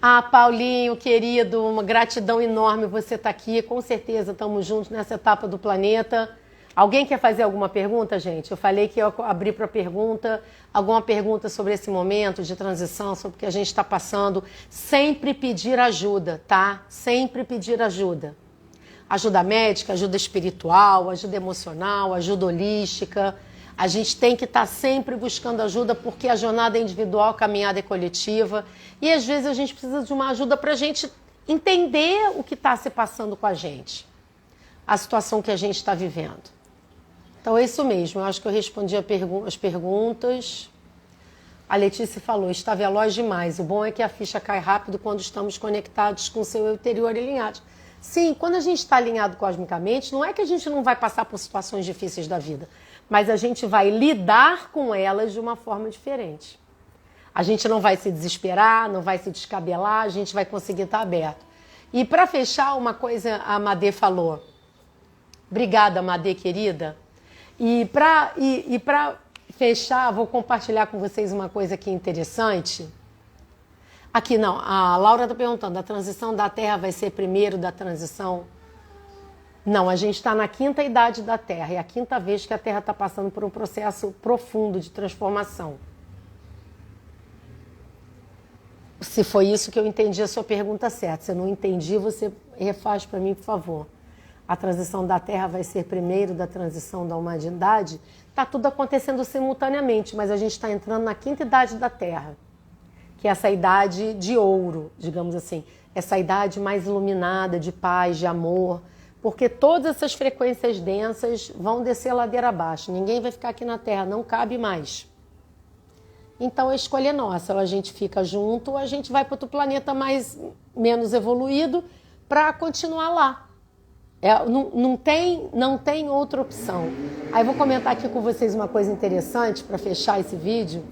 Ah, Paulinho, querido, uma gratidão enorme você estar aqui, com certeza estamos juntos nessa etapa do planeta. Alguém quer fazer alguma pergunta, gente? Eu falei que eu abri para pergunta, alguma pergunta sobre esse momento de transição, sobre o que a gente está passando. Sempre pedir ajuda, tá? Sempre pedir ajuda. Ajuda médica, ajuda espiritual, ajuda emocional, ajuda holística. A gente tem que estar sempre buscando ajuda porque a jornada é individual, a caminhada é coletiva. E às vezes a gente precisa de uma ajuda para a gente entender o que está se passando com a gente. A situação que a gente está vivendo. Então é isso mesmo, eu acho que eu respondi as perguntas. A Letícia falou, está veloz demais. O bom é que a ficha cai rápido quando estamos conectados com o seu eu interior alinhado. Sim, quando a gente está alinhado cosmicamente, não é que a gente não vai passar por situações difíceis da vida, mas a gente vai lidar com elas de uma forma diferente. A gente não vai se desesperar, não vai se descabelar, a gente vai conseguir estar aberto. E para fechar, uma coisa a Madê falou. Obrigada, Madê, querida. E para fechar, vou compartilhar com vocês uma coisa aqui interessante. Aqui não, a Laura está perguntando, a transição da Terra vai ser primeiro da transição? Não, a gente está na quinta idade da Terra, é a quinta vez que a Terra está passando por um processo profundo de transformação. Se foi isso que eu entendi a sua pergunta certa, se eu não entendi, você refaz para mim, por favor. A transição da Terra vai ser primeiro da transição da humanidade? Está tudo acontecendo simultaneamente, mas a gente está entrando na quinta idade da Terra, que é essa idade de ouro, digamos assim, essa idade mais iluminada, de paz, de amor, porque todas essas frequências densas vão descer a ladeira abaixo, ninguém vai ficar aqui na Terra, não cabe mais. Então a escolha é nossa, ou a gente fica junto, ou a gente vai para outro planeta menos evoluído para continuar lá. Não tem outra opção. Aí vou comentar aqui com vocês uma coisa interessante para fechar esse vídeo.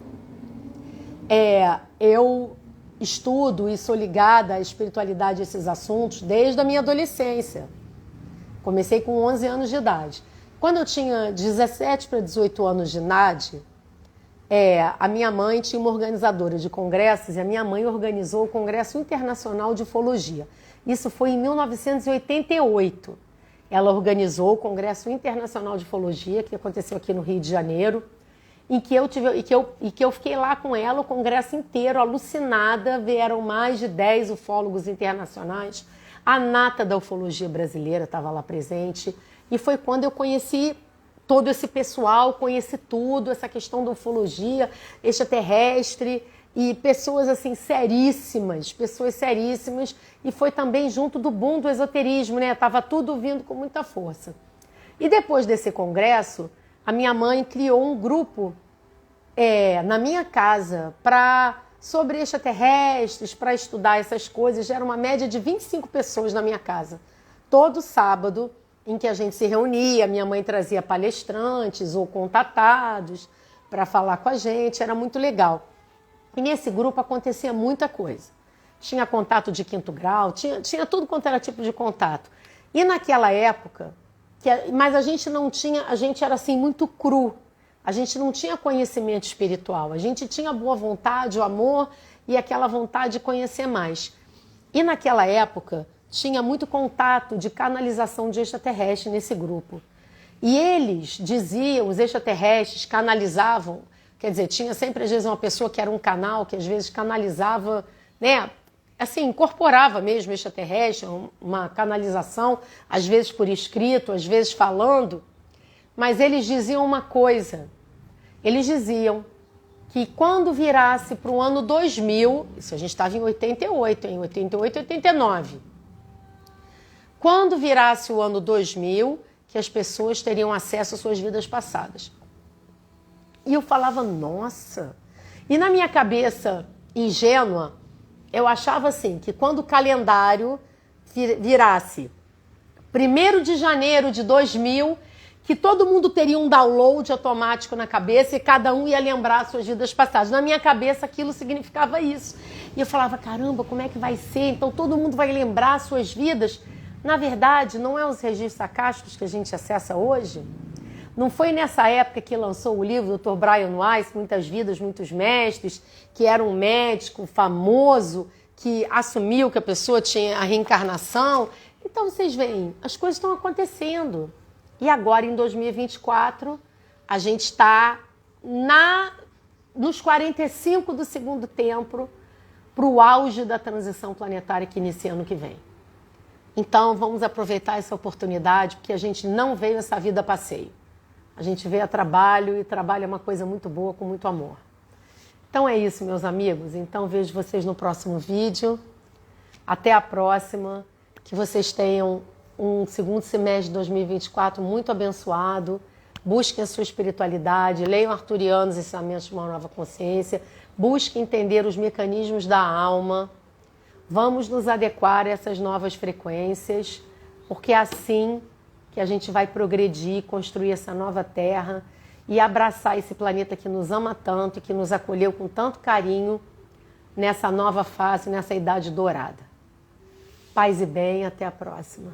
Eu estudo e sou ligada à espiritualidade e esses assuntos desde a minha adolescência. Comecei com 11 anos de idade. Quando eu tinha 17 para 18 anos de idade, a minha mãe tinha uma organizadora de congressos e a minha mãe organizou o Congresso Internacional de Ufologia. Isso foi em 1988. Ela organizou o Congresso Internacional de Ufologia, que aconteceu aqui no Rio de Janeiro, em que eu fiquei lá com ela o congresso inteiro, alucinada. Vieram mais de 10 ufólogos internacionais. A nata da ufologia brasileira estava lá presente. E foi quando eu conheci todo esse pessoal, conheci tudo, essa questão da ufologia extraterrestre, e pessoas assim seríssimas, e foi também junto do boom do esoterismo, né? Tava tudo vindo com muita força. E depois desse congresso, a minha mãe criou um grupo na minha casa sobre extraterrestres, para estudar essas coisas. Já era uma média de 25 pessoas na minha casa. Todo sábado, em que a gente se reunia, minha mãe trazia palestrantes ou contatados para falar com a gente, era muito legal. E nesse grupo acontecia muita coisa. Tinha contato de quinto grau, tinha tudo quanto era tipo de contato. E naquela época, mas a gente não tinha, a gente era assim muito cru. A gente não tinha conhecimento espiritual. A gente tinha boa vontade, o amor e aquela vontade de conhecer mais. E naquela época, tinha muito contato de canalização de extraterrestre nesse grupo. E eles diziam, os extraterrestres canalizavam, quer dizer, tinha sempre às vezes uma pessoa que era um canal, que às vezes canalizava, né, assim, incorporava mesmo extraterrestre, uma canalização, às vezes por escrito, às vezes falando, mas eles diziam uma coisa, eles diziam que quando virasse para o ano 2000, isso a gente estava em 88, em 88, 89, quando virasse o ano 2000, que as pessoas teriam acesso às suas vidas passadas. E eu falava, nossa. E na minha cabeça ingênua, eu achava assim, que quando o calendário virasse 1º de janeiro de 2000, que todo mundo teria um download automático na cabeça e cada um ia lembrar as suas vidas passadas. Na minha cabeça aquilo significava isso. E eu falava, caramba, como é que vai ser? Então todo mundo vai lembrar as suas vidas. Na verdade, não é os registros acásticos que a gente acessa hoje? Não foi nessa época que lançou o livro do Dr. Brian Weiss, Muitas Vidas, Muitos Mestres, que era um médico famoso que assumiu que a pessoa tinha a reencarnação? Então vocês veem, as coisas estão acontecendo. E agora, em 2024, a gente está nos 45 do segundo tempo para o auge da transição planetária que inicia ano que vem. Então, vamos aproveitar essa oportunidade, porque a gente não veio essa vida a passeio. A gente veio a trabalho, e trabalho é uma coisa muito boa, com muito amor. Então é isso, meus amigos. Então vejo vocês no próximo vídeo. Até a próxima. Que vocês tenham um segundo semestre de 2024 muito abençoado. Busquem a sua espiritualidade, leiam Arturianos, Ensinamentos de uma Nova Consciência. Busquem entender os mecanismos da alma. Vamos nos adequar a essas novas frequências, porque é assim que a gente vai progredir, construir essa nova terra e abraçar esse planeta que nos ama tanto e que nos acolheu com tanto carinho nessa nova fase, nessa idade dourada. Paz e bem, até a próxima.